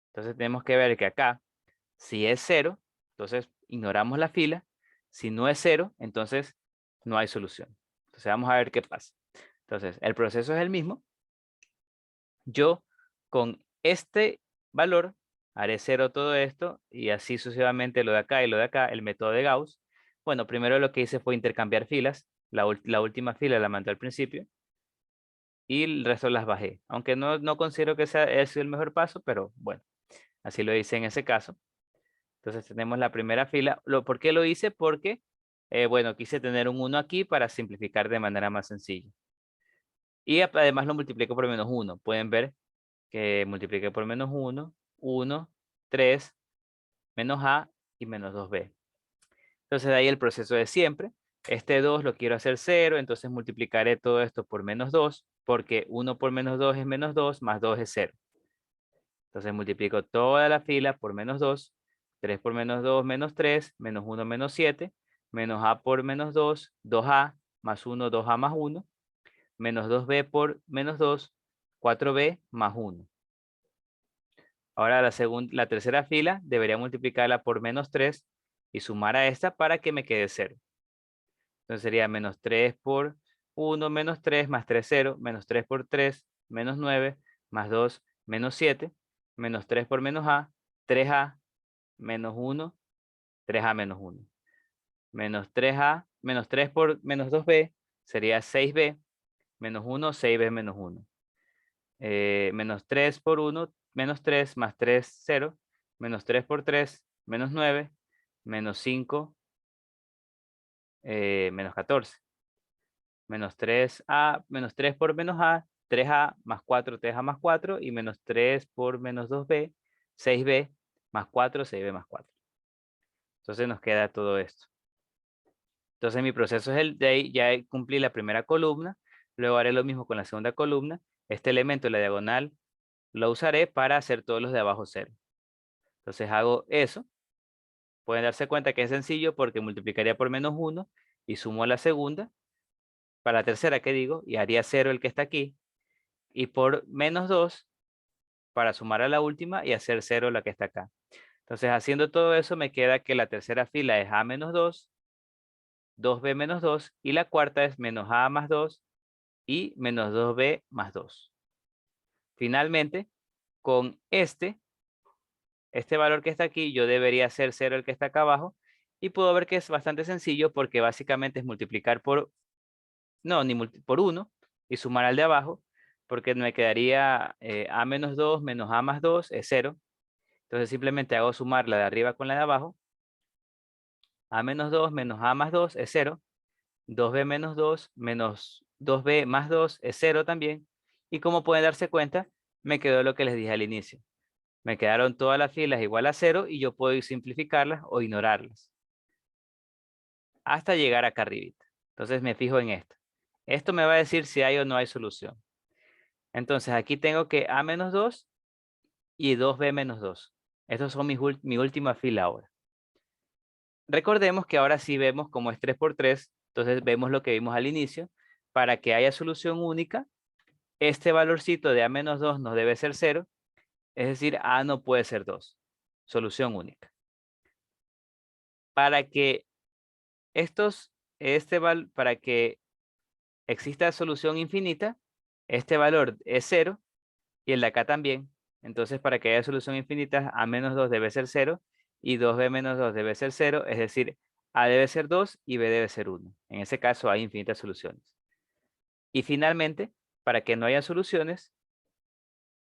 Entonces, tenemos que ver que acá, si es cero, entonces ignoramos la fila. Si no es cero, entonces no hay solución. Entonces, vamos a ver qué pasa. Entonces, el proceso es el mismo. Yo con este valor haré cero todo esto y así sucesivamente lo de acá y lo de acá, el método de Gauss. Bueno, primero lo que hice fue intercambiar filas. La última fila la mandé al principio y el resto las bajé. Aunque no considero que sea ese el mejor paso, pero bueno, así lo hice en ese caso. Entonces tenemos la primera fila. ¿Por qué lo hice? Porque, bueno, quise tener un 1 aquí para simplificar de manera más sencilla. Y además lo multiplico por menos 1. Pueden ver que multipliqué por menos 1, 1, 3, menos A y menos 2B. Entonces de ahí el proceso de siempre. Este 2 lo quiero hacer 0, entonces multiplicaré todo esto por menos 2, porque 1 por menos 2 es menos 2, más 2 es 0. Entonces multiplico toda la fila por menos 2, 3 por menos 2, menos 3, menos 1, menos 7, menos A por menos 2, 2A, más 1, 2A más 1, menos 2B por menos 2, 4B más 1. Ahora la tercera fila debería multiplicarla por menos 3 y sumar a esta para que me quede 0. Entonces sería menos 3 por 1 menos 3 más 3, 0, menos 3 por 3, menos 9, más 2, menos 7, menos 3 por menos A, 3A, menos 1, 3A menos 1. Menos 3A, menos 3 por menos 2B sería 6B, menos 1, 6B menos 1. Menos 3 por 1, menos 3, más 3, 0, menos 3 por 3, menos 9, menos 5, menos 14. Menos 3A, menos 3 por menos A, 3A más 4, 3A más 4, y menos 3 por menos 2B, 6B, más 4, 6B más 4. Entonces nos queda todo esto. Entonces mi proceso es el de ahí, ya cumplí la primera columna, luego haré lo mismo con la segunda columna. Este elemento de la diagonal lo usaré para hacer todos los de abajo 0. Entonces hago eso. Pueden darse cuenta que es sencillo porque multiplicaría por menos 1 y sumo la segunda, para la tercera que digo, y haría 0 el que está aquí, y por menos 2 para sumar a la última y hacer 0 la que está acá. Entonces haciendo todo eso me queda que la tercera fila es A menos 2, 2B menos 2, y la cuarta es menos A más 2 y menos 2B más 2. Finalmente, con este este valor que está aquí, yo debería ser 0 el que está acá abajo. Y puedo ver que es bastante sencillo porque básicamente es multiplicar por, no, ni por 1 y sumar al de abajo, porque me quedaría a menos 2 menos a más 2 es 0. Entonces simplemente hago sumar la de arriba con la de abajo. A menos 2 menos a más 2 es 0. 2b menos 2 menos 2b más 2 es 0 también. Y como pueden darse cuenta, me quedó lo que les dije al inicio. Me quedaron todas las filas igual a 0 y yo puedo simplificarlas o ignorarlas hasta llegar acá arribita. Entonces me fijo en esto. Esto me va a decir si hay o no hay solución. Entonces aquí tengo que a menos 2 y 2b menos 2. Estos son mi última fila ahora. Recordemos que ahora sí vemos como es 3 por 3, entonces vemos lo que vimos al inicio. Para que haya solución única, este valorcito de a menos 2 no debe ser 0, es decir, a no puede ser 2. Solución única. Para que para que exista solución infinita, este valor es 0 y el de acá también. Entonces, para que haya solución infinita, a menos 2 debe ser 0 y 2b menos 2 debe ser 0, es decir, a debe ser 2 y b debe ser 1. En ese caso hay infinitas soluciones. Y finalmente, para que no haya soluciones,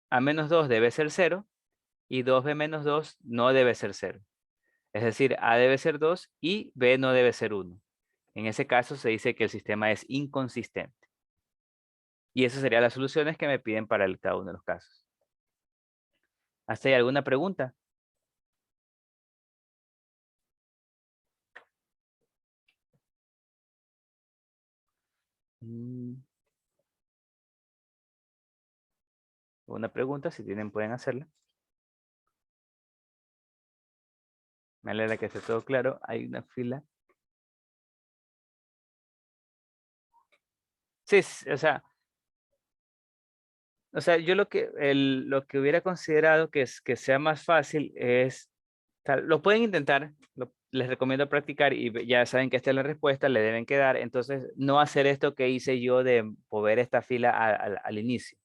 a menos 2 debe ser 0 y 2b menos 2 no debe ser 0. Es decir, a debe ser 2 y b no debe ser 1. En ese caso se dice que el sistema es inconsistente. Y esas serían las soluciones que me piden para cada uno de los casos. ¿Hasta ahí alguna pregunta? ¿Una pregunta? Si tienen, pueden hacerla. Me alegra que esté todo claro. Hay una fila. Sí, o sea, yo lo que hubiera considerado que sea más fácil es, lo pueden intentar, les recomiendo practicar y ya saben que esta es la respuesta, le deben quedar. Entonces, no hacer esto que hice yo de mover esta fila al inicio.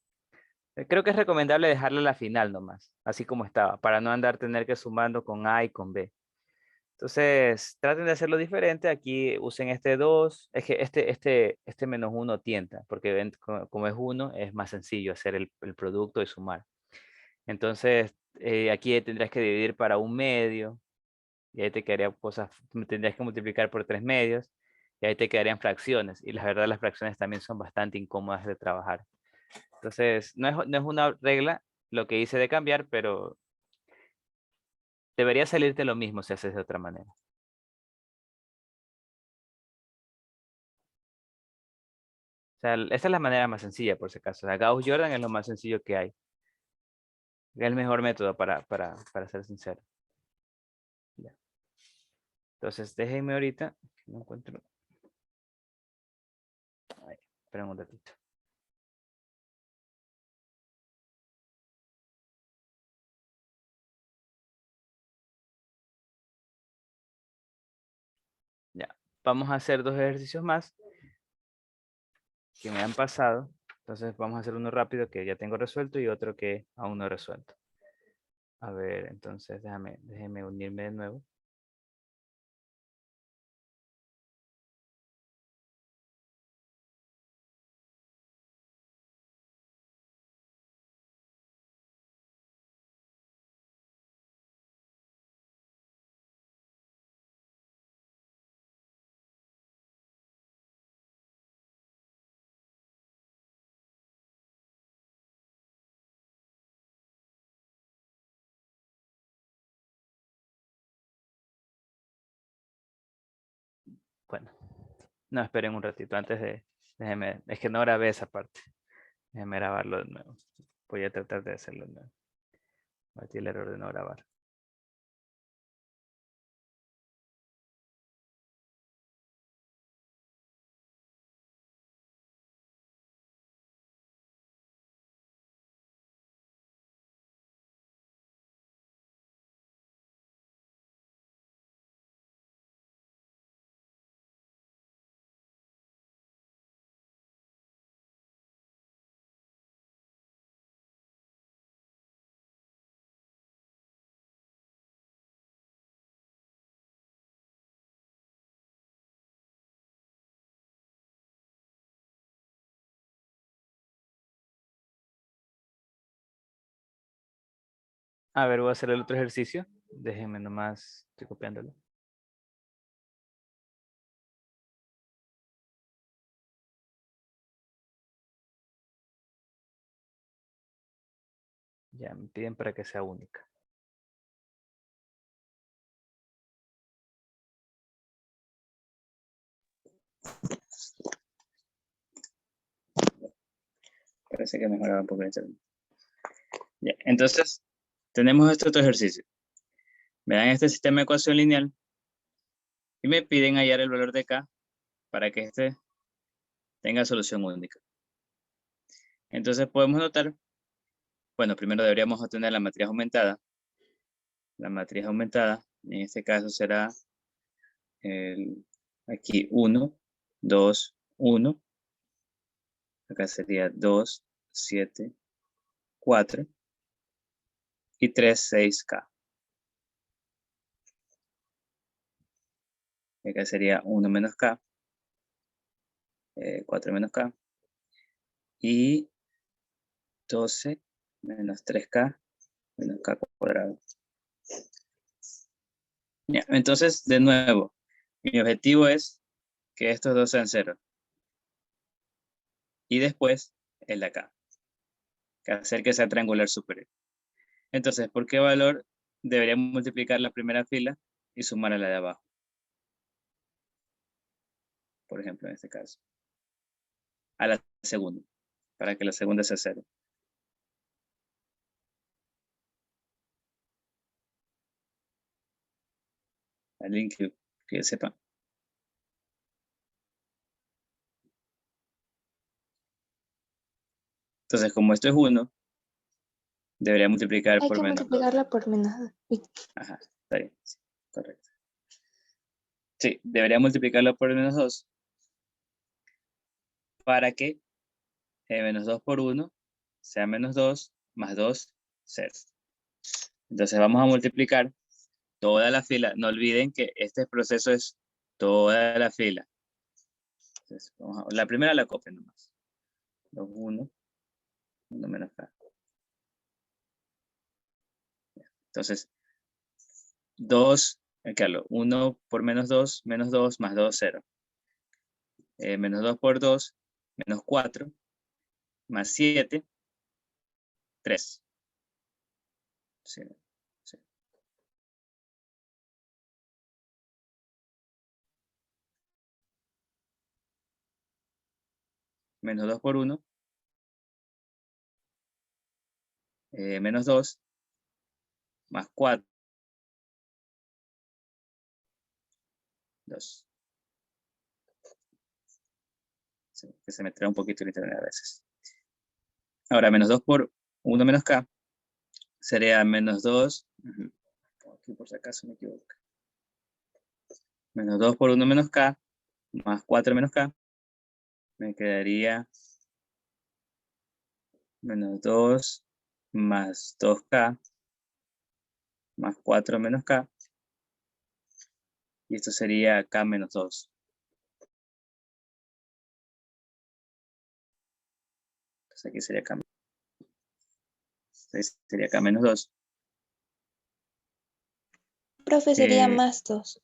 Creo que es recomendable dejarla a la final nomás, así como estaba, para no andar tener que sumando con A y con B. Entonces, traten de hacerlo diferente. Aquí usen este 2. Es que este menos 1 tienta, porque ven, como es 1, es más sencillo hacer el producto y sumar. Entonces, aquí tendrías que dividir para un medio, y ahí te quedarían cosas, tendrías que multiplicar por 3 medios, y ahí te quedarían fracciones. Y la verdad, las fracciones también son bastante incómodas de trabajar. Entonces, no es una regla lo que hice de cambiar, pero debería salirte lo mismo si haces de otra manera. O sea, esta es la manera más sencilla, por si acaso. O sea, Gauss-Jordan es lo más sencillo que hay. Es el mejor método para ser sincero. Ya. Entonces, déjenme ahorita, que no encuentro. Ay, esperen un ratito. Ya. Vamos a hacer dos ejercicios más que me han pasado. Entonces, vamos a hacer uno rápido que ya tengo resuelto y otro que aún no he resuelto. A ver, entonces, déjenme unirme de nuevo. Bueno, no, esperen un ratito antes déjenme, es que no grabé esa parte. Déjenme grabarlo de nuevo. Voy a tratar de hacerlo de nuevo. Batí el error de no grabar. A ver, voy a hacer el otro ejercicio. Déjenme nomás, estoy copiándolo. Ya me piden para que sea única. Parece que mejoraba un poco el internet. Ya, entonces, tenemos este otro ejercicio. Me dan este sistema de ecuación lineal y me piden hallar el valor de K para que este tenga solución única. Entonces podemos notar, bueno, primero deberíamos obtener la matriz aumentada. La matriz aumentada, en este caso será aquí 1, 2, 1. Acá sería 2, 7, 4 y 3, 6K. Acá sería 1 menos K, 4 menos K y 12 menos 3K menos K cuadrado. Ya, entonces, de nuevo, mi objetivo es que estos dos sean 0. Y después el de acá, que hacer que sea triangular superior. Entonces, ¿por qué valor debería multiplicar la primera fila y sumar a la de abajo? Por ejemplo, en este caso. A la segunda, para que la segunda sea 0. Alguien que sepa. Entonces, como esto es 1, debería multiplicar Hay por que menos 2. multiplicarla por menos 2. Ajá, está bien, sí, correcto. Sí, debería multiplicarlo por menos 2 para que menos 2 por 1 sea menos 2 más 2, 0. Entonces vamos a multiplicar toda la fila. No olviden que este proceso es toda la fila. Entonces, la primera la copio nomás. 2, 1, 1 menos K. Entonces, 2, 1 por menos 2 más 2, 0. Menos 2 por 2, menos 4, más 7, 3. Sí, sí. Menos 2 por 1, menos 2, más 4, 2. Sí, que se me trae un poquito el internet a veces. Ahora, menos 2 por 1 menos K sería menos 2. Aquí por si acaso me equivoco. Menos 2 por 1 menos K, más 4 menos K. Me quedaría menos 2 más 2K, más 4 menos K. Y esto sería K menos 2. Entonces aquí sería K. Entonces sería K menos 2. Profe, sería más 2.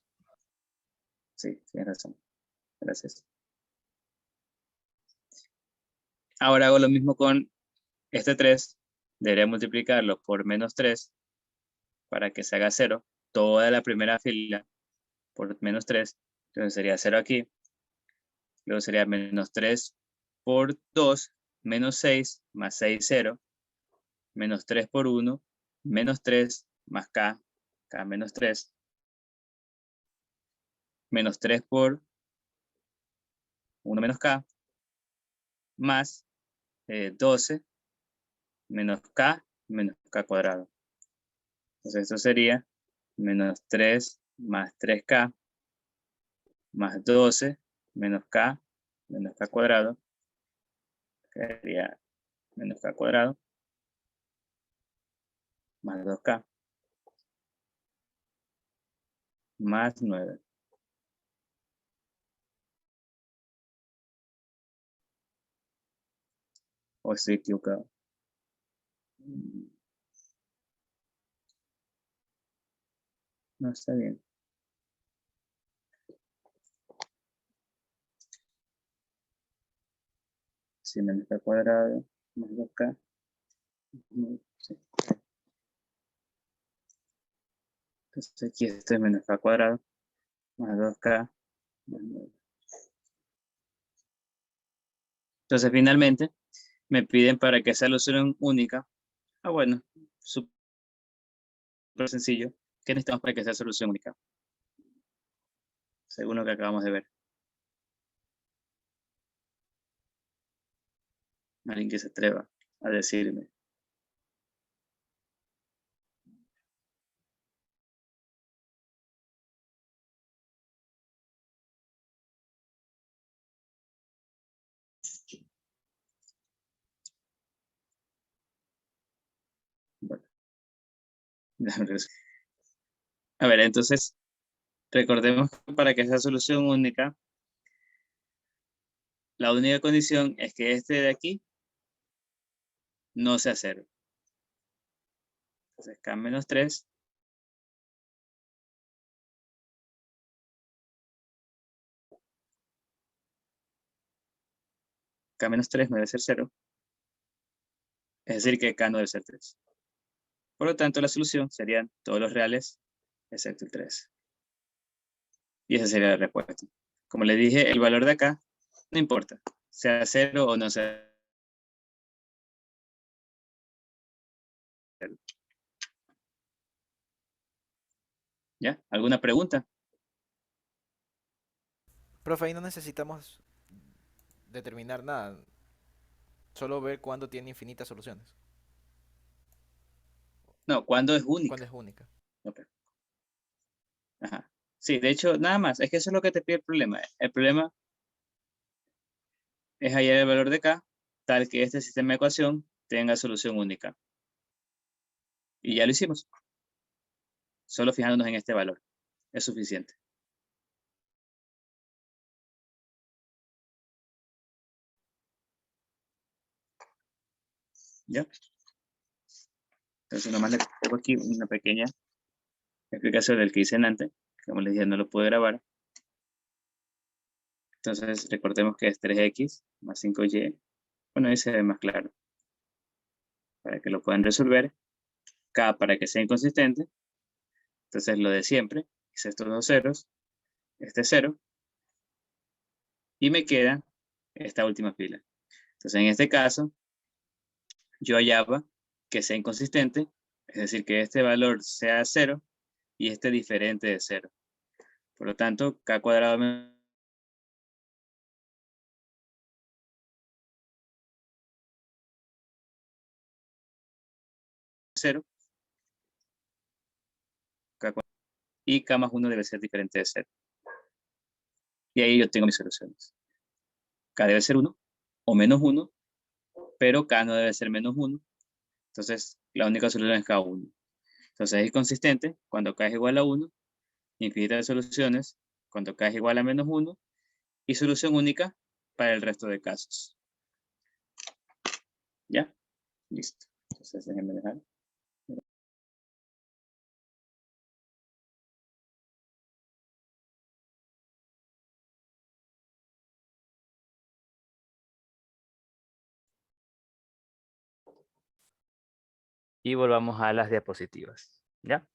Sí, tienes razón. Gracias. Ahora hago lo mismo con este 3. Debería multiplicarlo por menos 3 para que se haga 0. Toda la primera fila por menos 3. Entonces sería 0 aquí. Luego sería menos 3 por 2, menos 6, más 6, 0. Menos 3 por 1, menos 3, más K, K menos 3. Menos 3 por 1 menos K, más 12, menos K cuadrado. Entonces esto sería menos 3 más 3K, más 12, menos K cuadrado. Sería menos K cuadrado, más 2K, más 9. O estoy equivocado. No está bien. Si menos k cuadrado más 2k. Sí. Entonces aquí esto es menos k cuadrado más 2k más 9. Entonces finalmente me piden para que sea solución única. Bueno, súper sencillo. ¿Qué necesitamos para que sea solución única? Según lo que acabamos de ver. Alguien que se atreva a decirme. Bueno, a ver, entonces, recordemos que para que sea solución única, la única condición es que este de aquí no sea 0. Entonces, k menos 3 k menos 3 no debe ser 0. Es decir, que k no debe ser 3. Por lo tanto, la solución serían todos los reales excepto el 3. Y esa sería la respuesta. Como le dije, el valor de acá no importa, sea 0 o no sea 0. ¿Ya? ¿Alguna pregunta? Profe, ahí no necesitamos determinar nada, solo ver cuándo tiene infinitas soluciones, No, ¿cuándo es cuándo única? es única. Ok. Ajá. Sí, de hecho, nada más. Es que eso es lo que te pide el problema. El problema es hallar el valor de k tal que este sistema de ecuación tenga solución única. Y ya lo hicimos. Solo fijándonos en este valor. Es suficiente. ¿Ya? Entonces, nomás le pongo aquí una pequeña explicación del que hice antes. Como les dije, no lo pude grabar. Entonces, recordemos que es 3x más 5y. Bueno, ahí se ve más claro. Para que lo puedan resolver. K para que sea inconsistente. Entonces, lo de siempre. Hice estos dos ceros. Este 0. Y me queda esta última fila. Entonces, en este caso, yo hallaba que sea inconsistente. Es decir, que este valor sea 0 y este diferente de 0. Por lo tanto, k cuadrado menos 0, y k más 1 debe ser diferente de 0. Y ahí yo tengo mis soluciones. K debe ser 1 o menos 1, pero k no debe ser menos 1. Entonces, la única solución es k1. Entonces, es consistente cuando k es igual a 1, infinitas soluciones cuando k es igual a menos 1, y solución única para el resto de casos. ¿Ya? Listo. Entonces, déjenme dejar. Y volvamos a las diapositivas. ¿Ya?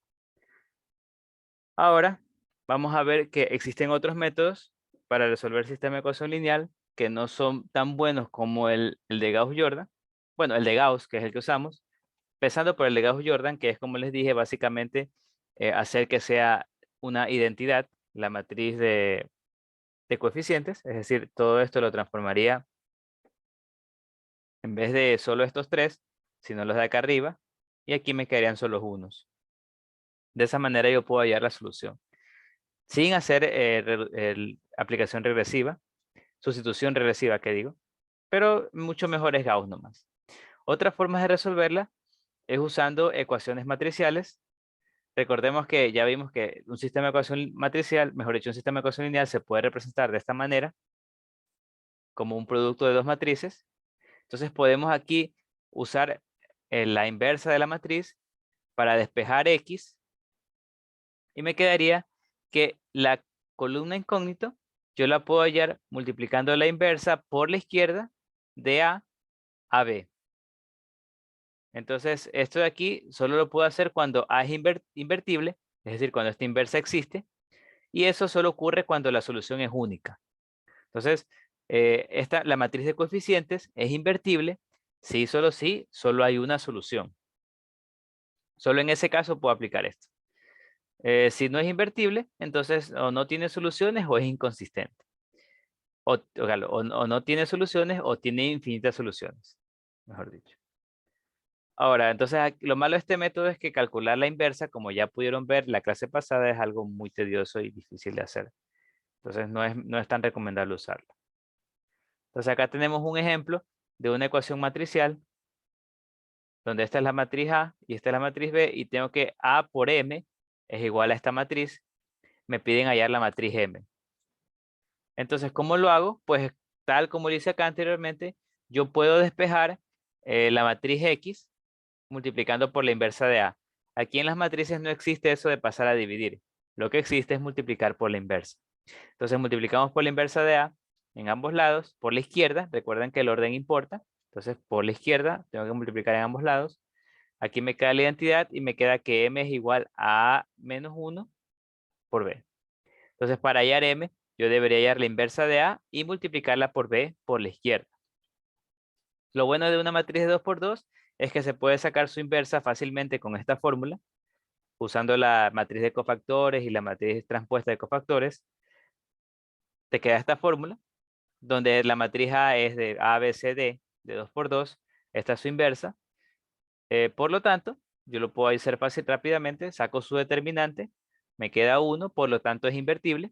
Ahora vamos a ver que existen otros métodos para resolver el sistema de ecuación lineal que no son tan buenos como el de Gauss-Jordan. Bueno, el de Gauss, que es el que usamos, empezando por el de Gauss-Jordan, que es, como les dije, básicamente hacer que sea una identidad la matriz de coeficientes. Es decir, todo esto lo transformaría en vez de solo estos tres, sino los de acá arriba, y aquí me quedarían solo unos. De esa manera yo puedo hallar la solución sin hacer aplicación regresiva, sustitución regresiva, que digo, pero mucho mejor es Gauss nomás. Otra forma de resolverla es usando ecuaciones matriciales. Recordemos que ya vimos que un sistema de ecuación matricial, mejor dicho, un sistema de ecuación lineal se puede representar de esta manera, como un producto de dos matrices. Entonces podemos aquí usar la inversa de la matriz para despejar X Y me quedaría que la columna incógnito yo la puedo hallar multiplicando la inversa por la izquierda de A a B. Entonces, esto de aquí solo lo puedo hacer cuando A es invertible, es decir, cuando esta inversa existe, y eso solo ocurre cuando la solución es única. Entonces, la matriz de coeficientes es invertible si solo hay una solución. Solo en ese caso puedo aplicar esto. Si no es invertible, entonces o no tiene soluciones o es inconsistente. O no tiene soluciones o tiene infinitas soluciones, mejor dicho. Ahora, entonces lo malo de este método es que calcular la inversa, como ya pudieron ver la clase pasada, es algo muy tedioso y difícil de hacer. Entonces no es tan recomendable usarlo. Entonces acá tenemos un ejemplo de una ecuación matricial, donde esta es la matriz A y esta es la matriz B, y tengo que A por M es igual a esta matriz. Me piden hallar la matriz M. Entonces, ¿cómo lo hago? Pues tal como lo hice acá anteriormente, yo puedo despejar la matriz X multiplicando por la inversa de A. Aquí en las matrices no existe eso de pasar a dividir. Lo que existe es multiplicar por la inversa. Entonces multiplicamos por la inversa de A en ambos lados, por la izquierda. Recuerden que el orden importa. Entonces por la izquierda tengo que multiplicar en ambos lados. Aquí me queda la identidad y me queda que M es igual a A menos 1 por B. Entonces para hallar M, yo debería hallar la inversa de A y multiplicarla por B por la izquierda. Lo bueno de una matriz de 2 por 2 es que se puede sacar su inversa fácilmente con esta fórmula, usando la matriz de cofactores y la matriz transpuesta de cofactores. Te queda esta fórmula, donde la matriz A es de A, B, C, D, de 2 por 2. Esta es su inversa. Por lo tanto, yo lo puedo hacer fácil rápidamente. Saco su determinante, me queda 1, por lo tanto es invertible.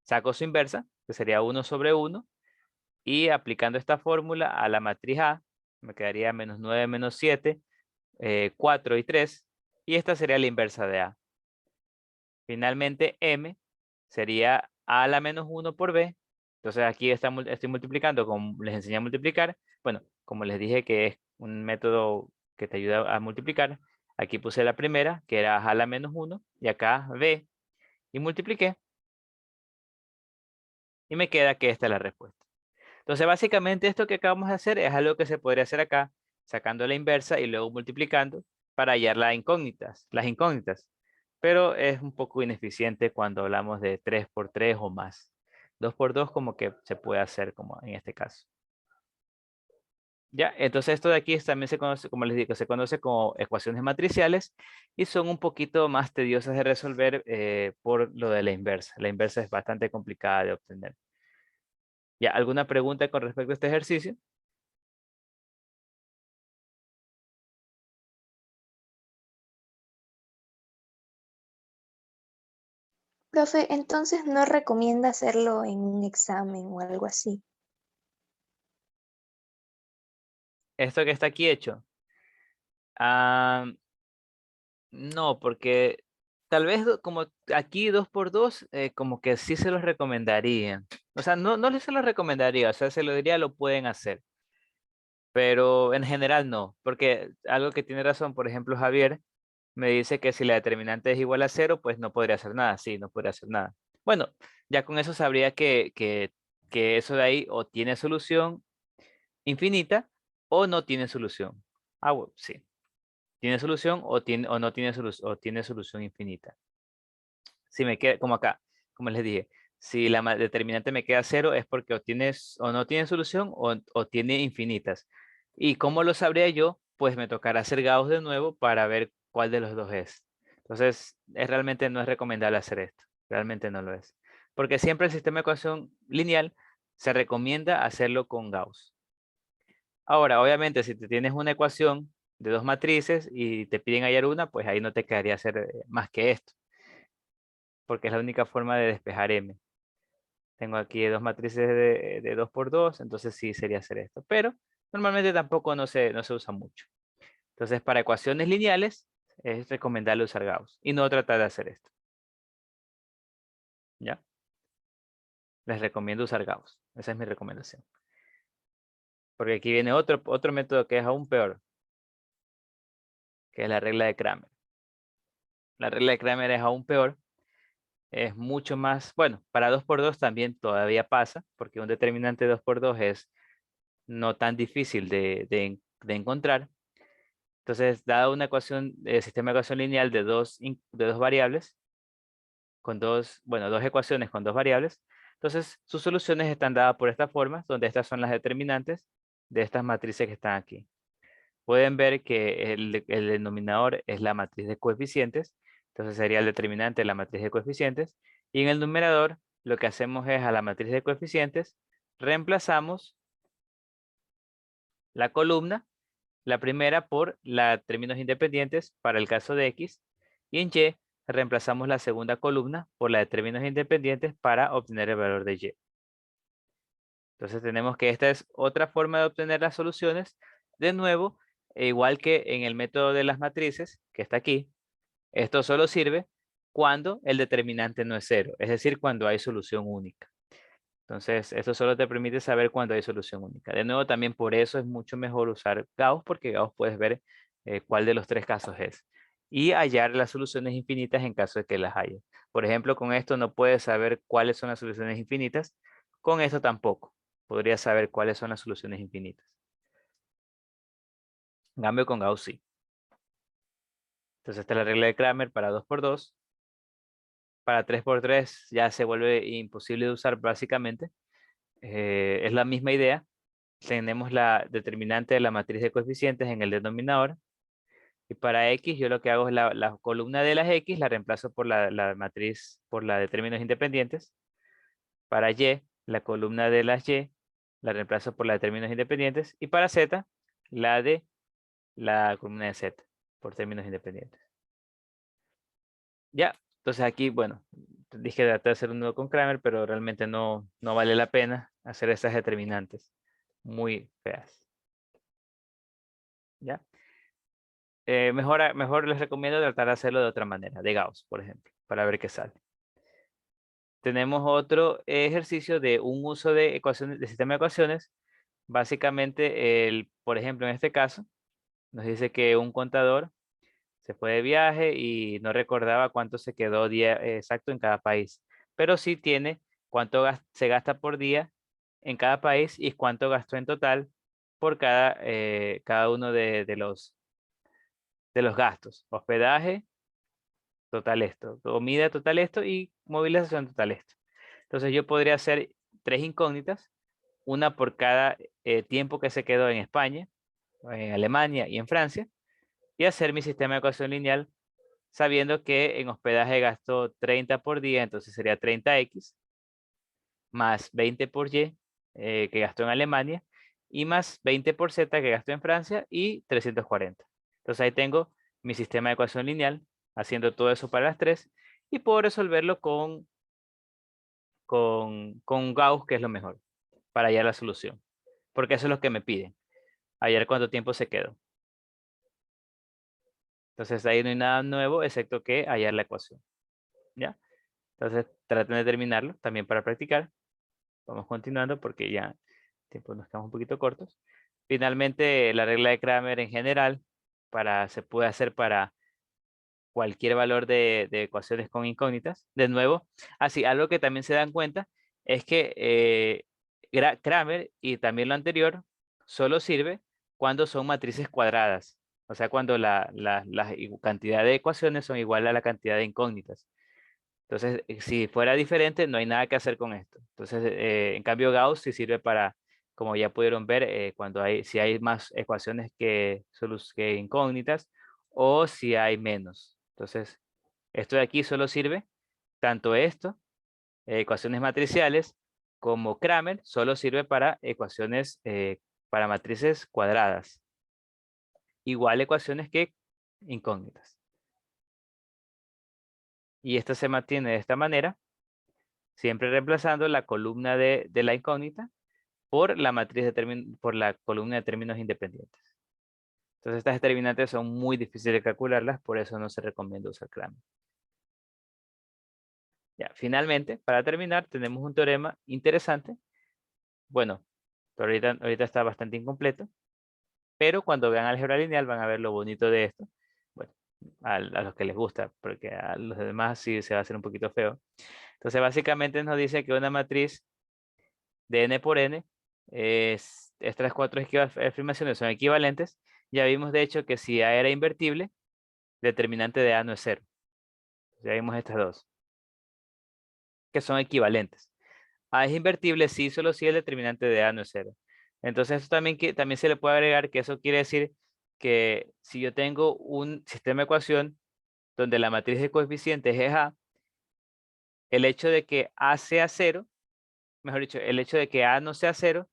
Saco su inversa, que sería 1 sobre 1. Y aplicando esta fórmula a la matriz A, me quedaría menos 9 menos 7, 4 y 3. Y esta sería la inversa de A. Finalmente, M sería A a la menos 1 por B. Entonces aquí estoy multiplicando como les enseñé a multiplicar. Bueno, como les dije que es un método que te ayuda a multiplicar. Aquí puse la primera, que era A a la menos 1, y acá B. Y multipliqué. Y me queda que esta es la respuesta. Entonces, básicamente esto que acabamos de hacer es algo que se podría hacer acá, sacando la inversa y luego multiplicando para hallar las incógnitas. Pero es un poco ineficiente cuando hablamos de 3 por 3 o más. 2 por 2 como que se puede hacer como en este caso. Ya, entonces esto de aquí también se conoce, como les digo, se conoce como ecuaciones matriciales y son un poquito más tediosas de resolver por lo de la inversa. La inversa es bastante complicada de obtener. ¿Ya? ¿Alguna pregunta con respecto a este ejercicio? Profe, entonces no recomienda hacerlo en un examen o algo así. Esto que está aquí hecho. Ah, no, porque tal vez como aquí 2 por 2 como que sí se los recomendaría. O sea, no les se los recomendaría, o sea, se lo diría, lo pueden hacer. Pero en general no, porque algo que tiene razón, por ejemplo, Javier me dice que si la determinante es igual a 0, pues no podría hacer nada. Sí, no podría hacer nada. Bueno, ya con eso sabría que eso de ahí o tiene solución infinita o no tiene solución. Ah, bueno, sí. Tiene solución o no tiene solución o tiene solución infinita. Si me queda como acá, como les dije, si la determinante me queda 0 es porque o no tiene solución o tiene infinitas. ¿Y cómo lo sabría yo? Pues me tocará hacer Gauss de nuevo para ver cuál de los dos es. Entonces, realmente no es recomendable hacer esto. Realmente no lo es. Porque siempre el sistema de ecuación lineal se recomienda hacerlo con Gauss. Ahora, obviamente, si te tienes una ecuación de dos matrices y te piden hallar una, pues ahí no te quedaría hacer más que esto, porque es la única forma de despejar M. Tengo aquí dos matrices de 2 por 2, entonces sí sería hacer esto, pero normalmente tampoco no se usa mucho. Entonces, para ecuaciones lineales es recomendable usar Gauss y no tratar de hacer esto. ¿Ya? Les recomiendo usar Gauss. Esa es mi recomendación. Porque aquí viene otro método que es aún peor, que es la regla de Kramer. la regla de Kramer es aún peor. Es mucho más, bueno, para 2×2 también todavía pasa, porque un determinante 2×2 es no tan difícil de encontrar. Entonces, dada una ecuación, sistema de ecuación lineal de dos variables, con dos ecuaciones con dos variables, entonces sus soluciones están dadas por esta forma, donde estas son las determinantes de estas matrices que están aquí. Pueden ver que el denominador es la matriz de coeficientes, entonces sería el determinante de la matriz de coeficientes, y en el numerador lo que hacemos es a la matriz de coeficientes reemplazamos la columna, la primera por la de términos independientes para el caso de X, y en Y reemplazamos la segunda columna por la de términos independientes para obtener el valor de Y. Entonces tenemos que esta es otra forma de obtener las soluciones. De nuevo, igual que en el método de las matrices, que está aquí, esto solo sirve cuando el determinante no es 0, es decir, cuando hay solución única. Entonces, esto solo te permite saber cuándo hay solución única. De nuevo, también por eso es mucho mejor usar Gauss, porque Gauss puedes ver cuál de los tres casos es. Y hallar las soluciones infinitas en caso de que las haya. Por ejemplo, con esto no puedes saber cuáles son las soluciones infinitas. Con esto tampoco. Podrías saber cuáles son las soluciones infinitas. En cambio, con Gauss sí. Entonces, esta es la regla de Kramer para 2×2. Para 3×3 ya se vuelve imposible de usar básicamente. Es la misma idea. Tenemos la determinante de la matriz de coeficientes en el denominador. Y para X yo lo que hago es la columna de las X la reemplazo por la matriz, por la de términos independientes. Para Y, la columna de las Y la reemplazo por la de términos independientes. Y para Z, la de la columna de Z, por términos independientes. Ya, entonces aquí, bueno, dije tratar de hacer un nudo con Kramer, pero realmente no vale la pena hacer estas determinantes muy feas. ¿Ya? Mejor les recomiendo tratar de hacerlo de otra manera, de Gauss, por ejemplo, para ver qué sale. Tenemos otro ejercicio de un uso de ecuaciones, de sistema de ecuaciones. Básicamente, por ejemplo, en este caso, nos dice que un contador se fue de viaje y no recordaba cuánto se quedó día exacto en cada país, pero sí tiene cuánto se gasta por día en cada país y cuánto gastó en total por cada uno de los gastos. Hospedaje, total esto. Comida, total esto. Y movilización, total esto. Entonces yo podría hacer 3 incógnitas. Una por cada tiempo que se quedó en España, en Alemania y en Francia. Y hacer mi sistema de ecuación lineal sabiendo que en hospedaje gastó 30 por día. Entonces sería 30x. Más 20 por Y que gastó en Alemania. Y más 20 por Z que gastó en Francia. Y 340. Entonces ahí tengo mi sistema de ecuación lineal, haciendo todo eso para las tres, y puedo resolverlo con Gauss, que es lo mejor, para hallar la solución. Porque eso es lo que me piden, hallar cuánto tiempo se quedó. Entonces ahí no hay nada nuevo, excepto que hallar la ecuación. ¿Ya? Entonces traten de terminarlo, también para practicar. Vamos continuando porque ya el tiempo nos quedamos un poquito cortos. Finalmente, la regla de Kramer en general, se puede hacer para cualquier valor de ecuaciones con incógnitas. De nuevo, así, algo que también se dan cuenta es que Kramer y también lo anterior solo sirve cuando son matrices cuadradas. O sea, cuando la cantidad de ecuaciones son igual a la cantidad de incógnitas. Entonces, si fuera diferente, no hay nada que hacer con esto. Entonces, en cambio, Gauss sí sirve para, como ya pudieron ver, si hay más ecuaciones que incógnitas o si hay menos. Entonces, esto de aquí solo sirve, tanto esto, ecuaciones matriciales, como Kramer, solo sirve para ecuaciones, para matrices cuadradas. Igual ecuaciones que incógnitas. Y esta se mantiene de esta manera, siempre reemplazando la columna de la incógnita por la matriz por la columna de términos independientes. Entonces estas determinantes son muy difíciles de calcularlas, por eso no se recomienda usar Kramer. Ya, finalmente, para terminar, tenemos un teorema interesante. Bueno, pero ahorita está bastante incompleto, pero cuando vean álgebra lineal van a ver lo bonito de esto. Bueno, a los que les gusta, porque a los demás sí se va a hacer un poquito feo. Entonces, básicamente nos dice que una matriz de n por n estas cuatro afirmaciones son equivalentes. Ya vimos, de hecho, que si A era invertible, determinante de A no es 0. Ya vimos estas dos, que son equivalentes. A es invertible si solo si el determinante de A no es 0. Entonces, esto también, también se le puede agregar que eso quiere decir que si yo tengo un sistema de ecuación donde la matriz de coeficientes es A, el hecho de que A sea 0, mejor dicho, el hecho de que A no sea 0,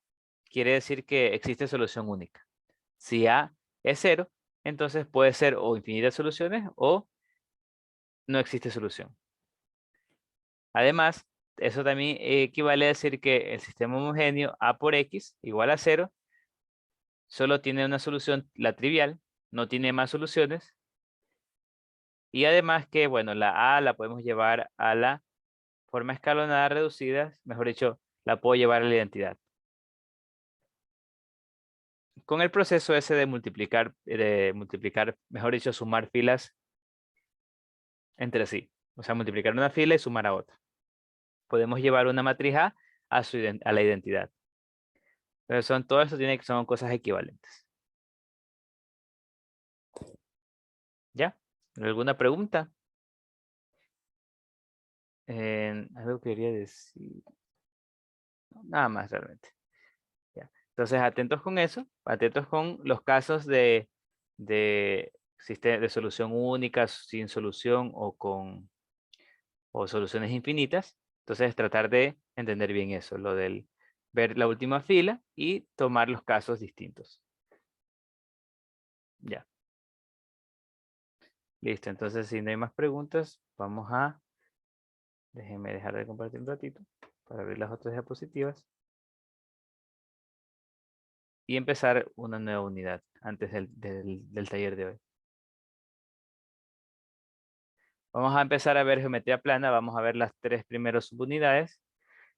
quiere decir que existe solución única. Si A es 0, entonces puede ser o infinitas soluciones o no existe solución. Además, eso también equivale a decir que el sistema homogéneo A por X igual a 0 solo tiene una solución, la trivial, no tiene más soluciones. Y además que, bueno, la A la podemos llevar a la forma escalonada reducida, mejor dicho, la puedo llevar a la identidad. Con el proceso ese de multiplicar, mejor dicho, sumar filas entre sí. O sea, multiplicar una fila y sumar a otra. Podemos llevar una matriz A a la identidad. Pero todo eso son cosas equivalentes. ¿Ya? ¿Alguna pregunta? Algo quería decir. Nada más realmente. ¿Ya? Entonces, atentos con eso. Atentos con los casos de solución única, sin solución o soluciones infinitas. Entonces, tratar de entender bien eso, lo del ver la última fila y tomar los casos distintos. Ya. Listo, entonces si no hay más preguntas, vamos a... Déjenme dejar de compartir un ratito para abrir las otras diapositivas. Y empezar una nueva unidad antes del taller de hoy. Vamos a empezar a ver geometría plana. Vamos a ver las 3 primeras subunidades.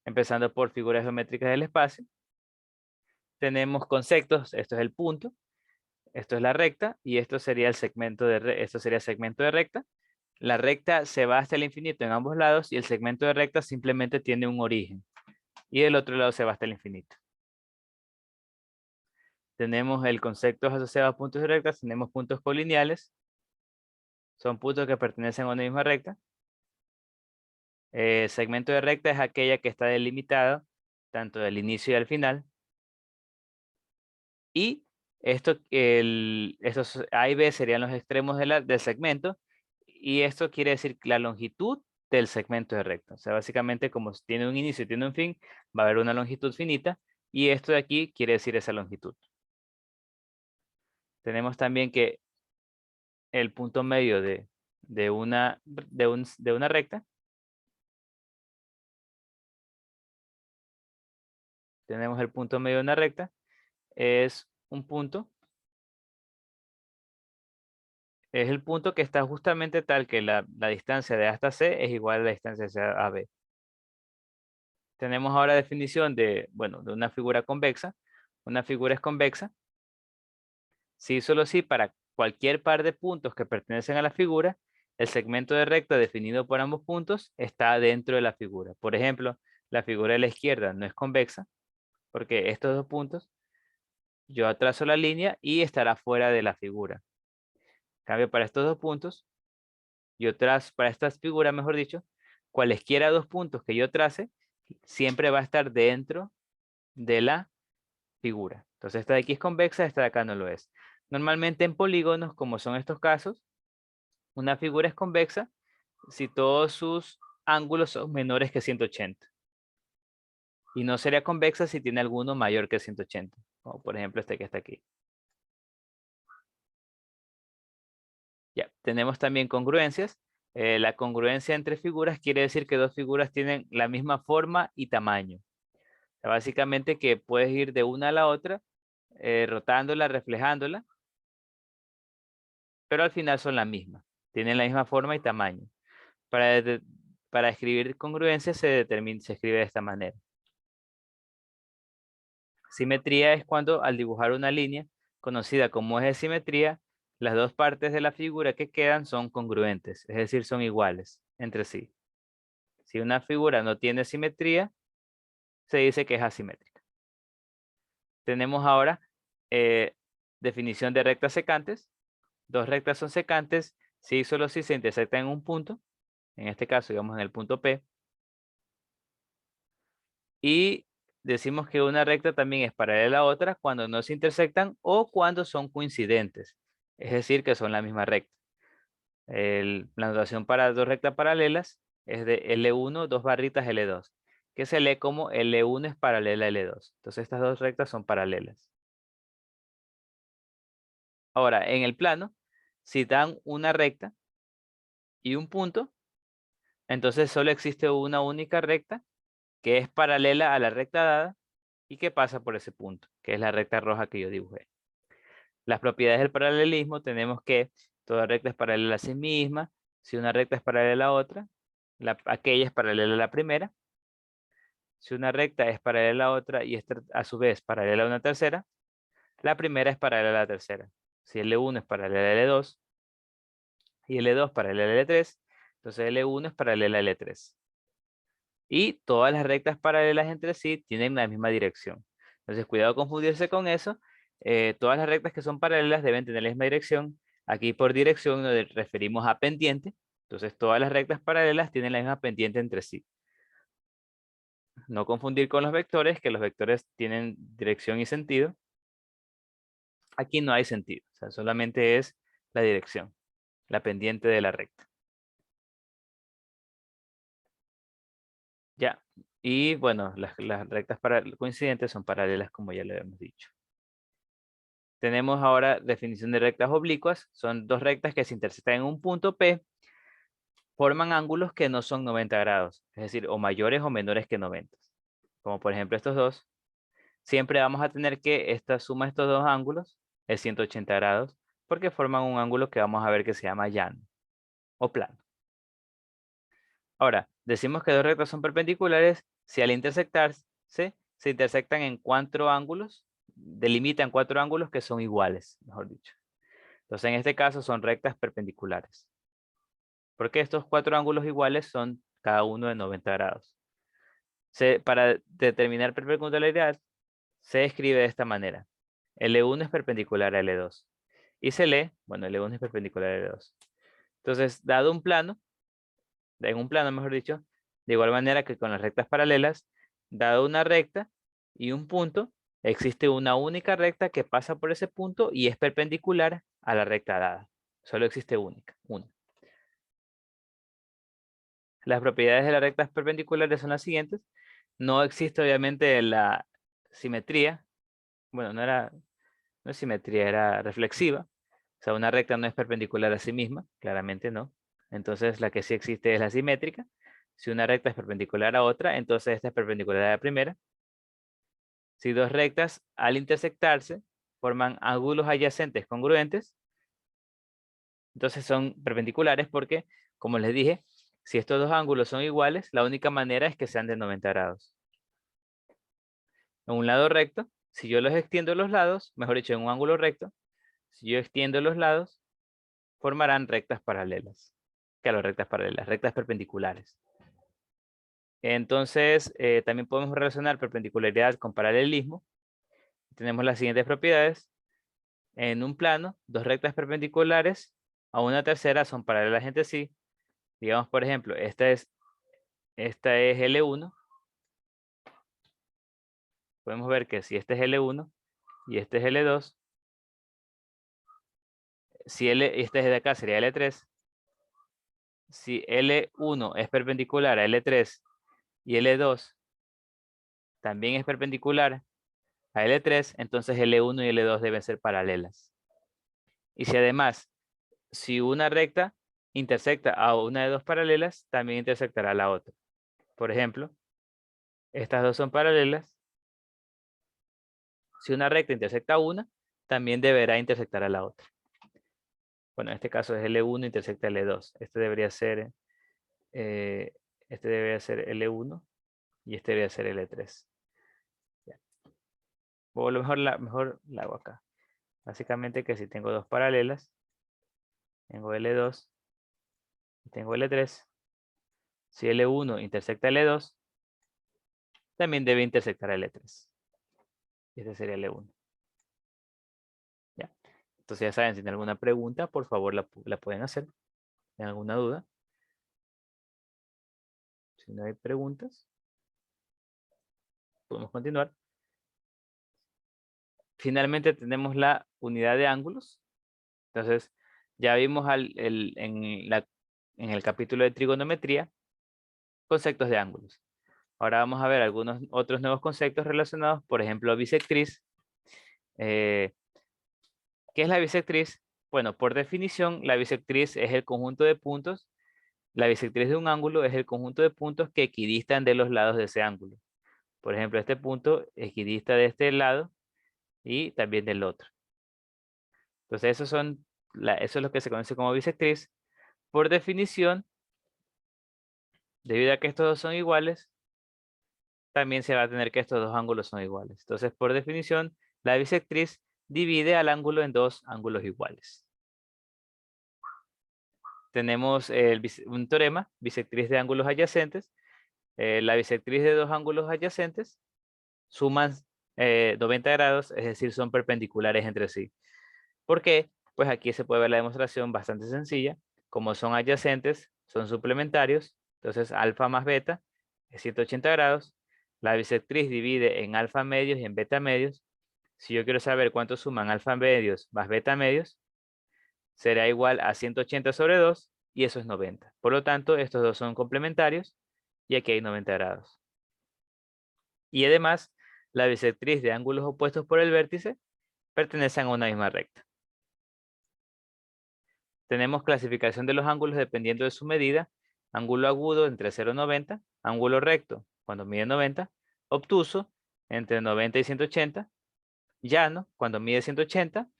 Empezando por figuras geométricas del espacio. Tenemos conceptos. Esto es el punto. Esto es la recta. Y esto sería el segmento esto sería el segmento de recta. La recta se va hasta el infinito en ambos lados. Y el segmento de recta simplemente tiene un origen. Y del otro lado se va hasta el infinito. Tenemos el concepto asociado a puntos de rectas. Tenemos puntos colineales. Son puntos que pertenecen a una misma recta. Segmento de recta es aquella que está delimitada tanto del inicio y al final. Y estos A y B serían los extremos del segmento. Y esto quiere decir la longitud del segmento de recta. O sea, básicamente como tiene un inicio y tiene un fin, va a haber una longitud finita. Y esto de aquí quiere decir esa longitud. Tenemos también que el punto medio de una recta. Tenemos el punto medio de una recta. Es un punto. Es el punto que está justamente tal que la distancia de A hasta C es igual a la distancia de A a B. Tenemos ahora definición de una figura convexa. Una figura es convexa si solo si para cualquier par de puntos que pertenecen a la figura, el segmento de recta definido por ambos puntos está dentro de la figura. Por ejemplo, la figura de la izquierda no es convexa porque estos dos puntos, yo trazo la línea y estará fuera de la figura. En cambio, para estos dos puntos, para estas figuras, mejor dicho, cualesquiera dos puntos que yo trace, siempre va a estar dentro de la figura. Entonces esta de aquí es convexa, esta de acá no lo es. Normalmente en polígonos, como son estos casos, una figura es convexa si todos sus ángulos son menores que 180. Y no sería convexa si tiene alguno mayor que 180. Como por ejemplo este que está aquí. Ya, tenemos también congruencias. La congruencia entre figuras quiere decir que dos figuras tienen la misma forma y tamaño. O sea, básicamente que puedes ir de una a la otra, rotándola, reflejándola, pero al final son la misma. Tienen la misma forma y tamaño. Para escribir congruencia se escribe de esta manera. Simetría es cuando al dibujar una línea conocida como eje de simetría, las dos partes de la figura que quedan son congruentes, es decir, son iguales entre sí. Si una figura no tiene simetría, se dice que es asimétrica. Tenemos ahora definición de rectas secantes. Dos rectas son secantes si y solo si se intersectan en un punto, en este caso digamos en el punto P. Y decimos que una recta también es paralela a otra cuando no se intersectan o cuando son coincidentes, es decir, que son la misma recta. La notación para dos rectas paralelas es de L1, dos barritas L2, que se lee como L1 es paralela a L2. Entonces estas dos rectas son paralelas. Ahora, en el plano, si dan una recta y un punto, entonces solo existe una única recta que es paralela a la recta dada y que pasa por ese punto, que es la recta roja que yo dibujé. Las propiedades del paralelismo tenemos que toda recta es paralela a sí misma. Si una recta es paralela a otra, aquella es paralela a la primera. Si una recta es paralela a otra y esta a su vez paralela a una tercera, la primera es paralela a la tercera. Si L1 es paralela a L2 y L2 paralela a L3, entonces L1 es paralela a L3. Y todas las rectas paralelas entre sí tienen la misma dirección. Entonces, cuidado confundirse con eso. Todas las rectas que son paralelas deben tener la misma dirección. Aquí por dirección nos referimos a pendiente. Entonces, todas las rectas paralelas tienen la misma pendiente entre sí. No confundir con los vectores, que los vectores tienen dirección y sentido. Aquí no hay sentido. O sea, solamente es la dirección, la pendiente de la recta. Ya. Y bueno, las rectas coincidentes son paralelas como ya lo habíamos dicho. Tenemos ahora definición de rectas oblicuas. Son dos rectas que se intersectan en un punto P. Forman ángulos que no son 90 grados. Es decir, o mayores o menores que 90. Como por ejemplo estos dos. Siempre vamos a tener que esta suma de estos dos ángulos es 180 grados. Porque forman un ángulo que vamos a ver que se llama llano o plano. Ahora, decimos que dos rectas son perpendiculares si al intersectarse se intersectan en 4 ángulos. Delimitan 4 ángulos que son iguales, mejor dicho. Entonces, en este caso son rectas perpendiculares. Porque estos 4 ángulos iguales son cada uno de 90 grados. Para determinar perpendicularidad, se escribe de esta manera. L1 es perpendicular a L2. Y se lee, bueno, L1 es perpendicular a L2. Entonces, dado un plano, en un plano mejor dicho, de igual manera que con las rectas paralelas, dado una recta y un punto, existe una única recta que pasa por ese punto y es perpendicular a la recta dada. Solo existe una. Las propiedades de las rectas perpendiculares son las siguientes. No existe obviamente la simetría. Bueno, no es simetría, era reflexiva. O sea, una recta no es perpendicular a sí misma, claramente no. Entonces la que sí existe es la simétrica. Si una recta es perpendicular a otra, entonces esta es perpendicular a la primera. Si dos rectas al intersectarse forman ángulos adyacentes congruentes, entonces son perpendiculares porque, como les dije, si estos dos ángulos son iguales, la única manera es que sean de 90 grados. En un lado recto, si yo los extiendo los lados, mejor dicho, en un ángulo recto, si yo extiendo los lados, formarán rectas paralelas. Claro, rectas paralelas, rectas perpendiculares. Entonces, también podemos relacionar perpendicularidad con paralelismo. Tenemos las siguientes propiedades. En un plano, dos rectas perpendiculares a una tercera son paralelas entre sí. Digamos, por ejemplo, esta es L1. Podemos ver que si este es L1 y este es L2, si este es de acá sería L3. Si L1 es perpendicular a L3 y L2 también es perpendicular a L3, entonces L1 y L2 deben ser paralelas. Y si además, si una recta intersecta a una de dos paralelas, también intersectará a la otra. Por ejemplo, estas dos son paralelas. Si una recta intersecta a una, también deberá intersectar a la otra. Bueno, en este caso es L1 intersecta L2. Este debería ser L1 y este debería ser L3. Ya. O lo mejor la hago acá. Básicamente que si tengo dos paralelas, Tengo L2 y tengo L3. Si L1 intersecta L2, también debe intersectar L3. Este sería L1. ¿Ya? Entonces ya saben, si tienen alguna pregunta, por favor la pueden hacer. ¿Tienen alguna duda? Si no hay preguntas, podemos continuar. Finalmente tenemos la unidad de ángulos. Entonces, ya vimos en el capítulo de trigonometría conceptos de ángulos. Ahora vamos a ver algunos otros nuevos conceptos relacionados, por ejemplo, bisectriz. ¿Qué es la bisectriz? Bueno, por definición, la bisectriz es el conjunto de puntos. La bisectriz de un ángulo es el conjunto de puntos que equidistan de los lados de ese ángulo. Por ejemplo, este punto equidista de este lado y también del otro. Entonces, eso es lo que se conoce como bisectriz. Por definición, debido a que estos dos son iguales, también se va a tener que estos dos ángulos son iguales. Entonces, por definición, la bisectriz divide al ángulo en dos ángulos iguales. Tenemos un teorema, bisectriz de ángulos adyacentes. La bisectriz de dos ángulos adyacentes suman 90 grados, es decir, son perpendiculares entre sí. ¿Por qué? Pues aquí se puede ver la demostración bastante sencilla. Como son adyacentes, son suplementarios. Entonces, alfa más beta es 180 grados. La bisectriz divide en alfa medios y en beta medios. Si yo quiero saber cuánto suman alfa medios más beta medios, será igual a 180 sobre 2 y eso es 90. Por lo tanto, estos dos son complementarios y aquí hay 90 grados. Y además, la bisectriz de ángulos opuestos por el vértice pertenecen a una misma recta. Tenemos clasificación de los ángulos dependiendo de su medida. Ángulo agudo entre 0 y 90. Ángulo recto cuando mide 90. Obtuso entre 90 y 180. Llano cuando mide 180.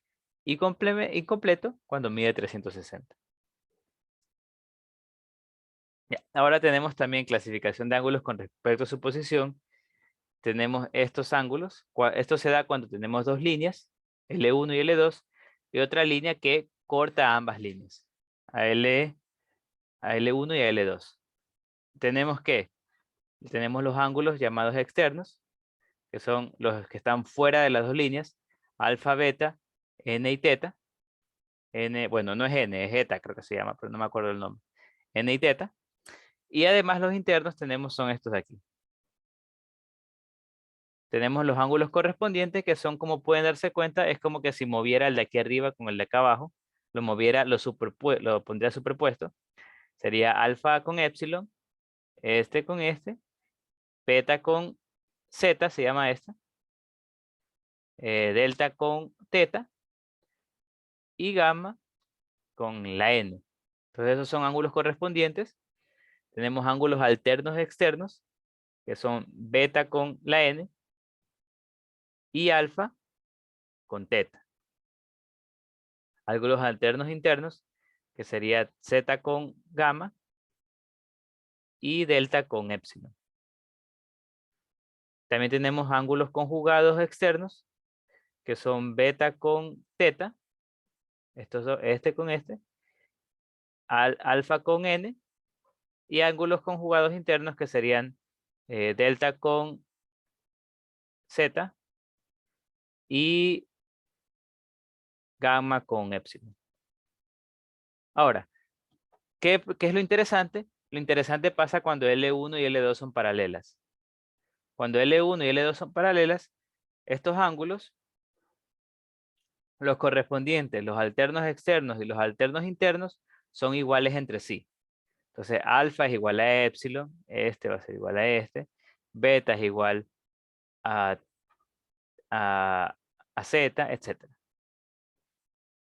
Y incompleto cuando mide 360. Ya, ahora tenemos también clasificación de ángulos con respecto a su posición. Tenemos estos ángulos. Esto se da cuando tenemos dos líneas, L1 y L2, y otra línea que corta ambas líneas, a L1 y a L2. Tenemos los ángulos llamados externos, que son los que están fuera de las dos líneas, alfa, beta, n y teta. Bueno, no es n, es eta, creo que se llama, pero no me acuerdo el nombre. N y teta. Y además los internos son estos de aquí. Tenemos los ángulos correspondientes que son, como pueden darse cuenta, es como que si moviera el de aquí arriba con el de acá abajo, lo moviera, lo pondría superpuesto. Sería alfa con epsilon, este con este, beta con zeta, se llama esta, delta con teta y gamma con la n. Entonces esos son ángulos correspondientes. Tenemos ángulos alternos externos, que son beta con la n y alfa con teta. Ángulos alternos internos, que sería zeta con gamma y delta con epsilon. También tenemos ángulos conjugados externos, que son beta con teta, este con este, alfa con n, y ángulos conjugados internos que serían delta con zeta y gamma con epsilon. Ahora, ¿qué es lo interesante? Lo interesante pasa cuando L1 y L2 son paralelas. Cuando L1 y L2 son paralelas, estos ángulos, los correspondientes, los alternos externos y los alternos internos, son iguales entre sí. Entonces, alfa es igual a epsilon, este va a ser igual a este, beta es igual a, a zeta, etc.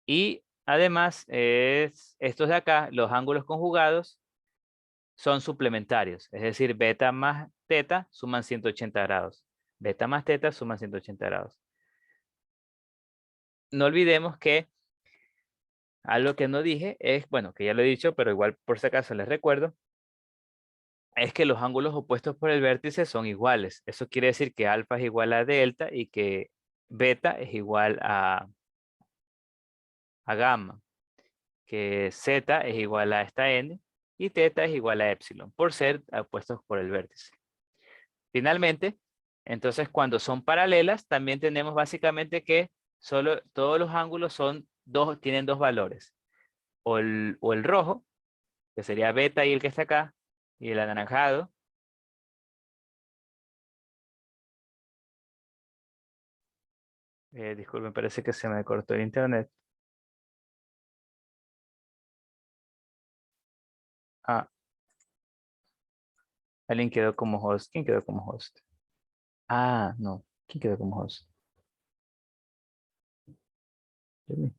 Y además, estos de acá, los ángulos conjugados, son suplementarios. Es decir, beta más teta suman 180 grados. Beta más teta suman 180 grados. No olvidemos que algo que no dije es, bueno, que ya lo he dicho, pero igual por si acaso les recuerdo, es que los ángulos opuestos por el vértice son iguales. Eso quiere decir que alfa es igual a delta y que beta es igual a gamma. que z es igual a esta n y θ es igual a epsilon, por ser opuestos por el vértice. Finalmente, entonces cuando son paralelas, también tenemos básicamente que todos los ángulos tienen dos valores. O el rojo, que sería beta y el que está acá, y el anaranjado. Disculpen, parece que se me cortó el internet. Ah, alguien quedó como host. ¿Quién quedó como host? Ah, no. ¿Quién quedó como host? Yo.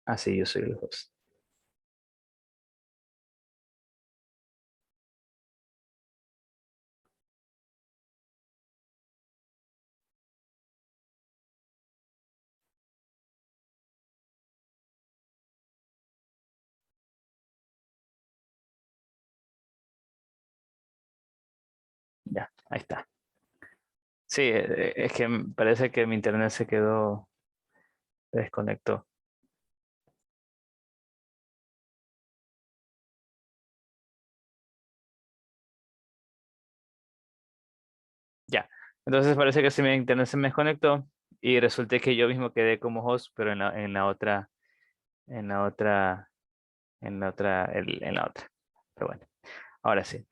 Ah, sí, yo soy el host. Ya, ahí está. Sí, es que parece que mi internet se desconectó. Ya, entonces parece que mi internet se me desconectó y resulta que yo mismo quedé como host, pero en la otra, en la otra, en la otra. Pero bueno, ahora sí.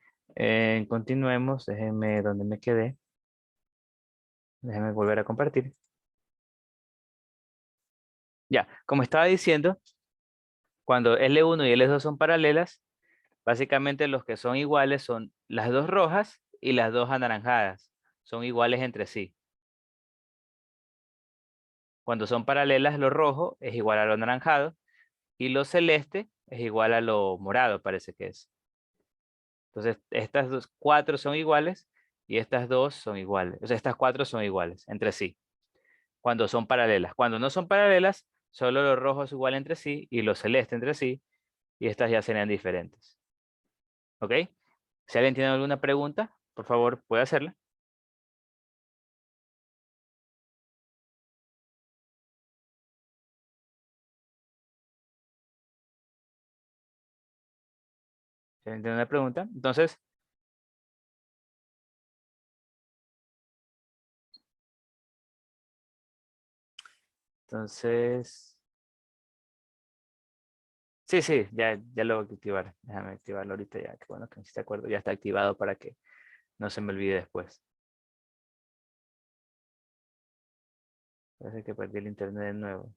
Continuemos, déjenme donde me quedé. Déjenme volver a compartir. Ya, como estaba diciendo, cuando L1 y L2 son paralelas, básicamente los que son iguales son las dos rojas y las dos anaranjadas. Son iguales entre sí. Cuando son paralelas, lo rojo es igual a lo anaranjado y lo celeste es igual a lo morado, parece que es. Entonces, estas cuatro son iguales y estas dos son iguales. O sea, estas cuatro son iguales entre sí. Cuando son paralelas. Cuando no son paralelas, solo lo rojo es igual entre sí y lo celeste entre sí. Y estas ya serían diferentes. ¿Ok? Si alguien tiene alguna pregunta, por favor, puede hacerla. Si alguien tiene una pregunta, entonces, sí, sí, ya lo voy a activar. Déjame activarlo ahorita ya. Que bueno que me hiciste acuerdo. Ya está activado para que no se me olvide después. Parece que perdí el internet de nuevo.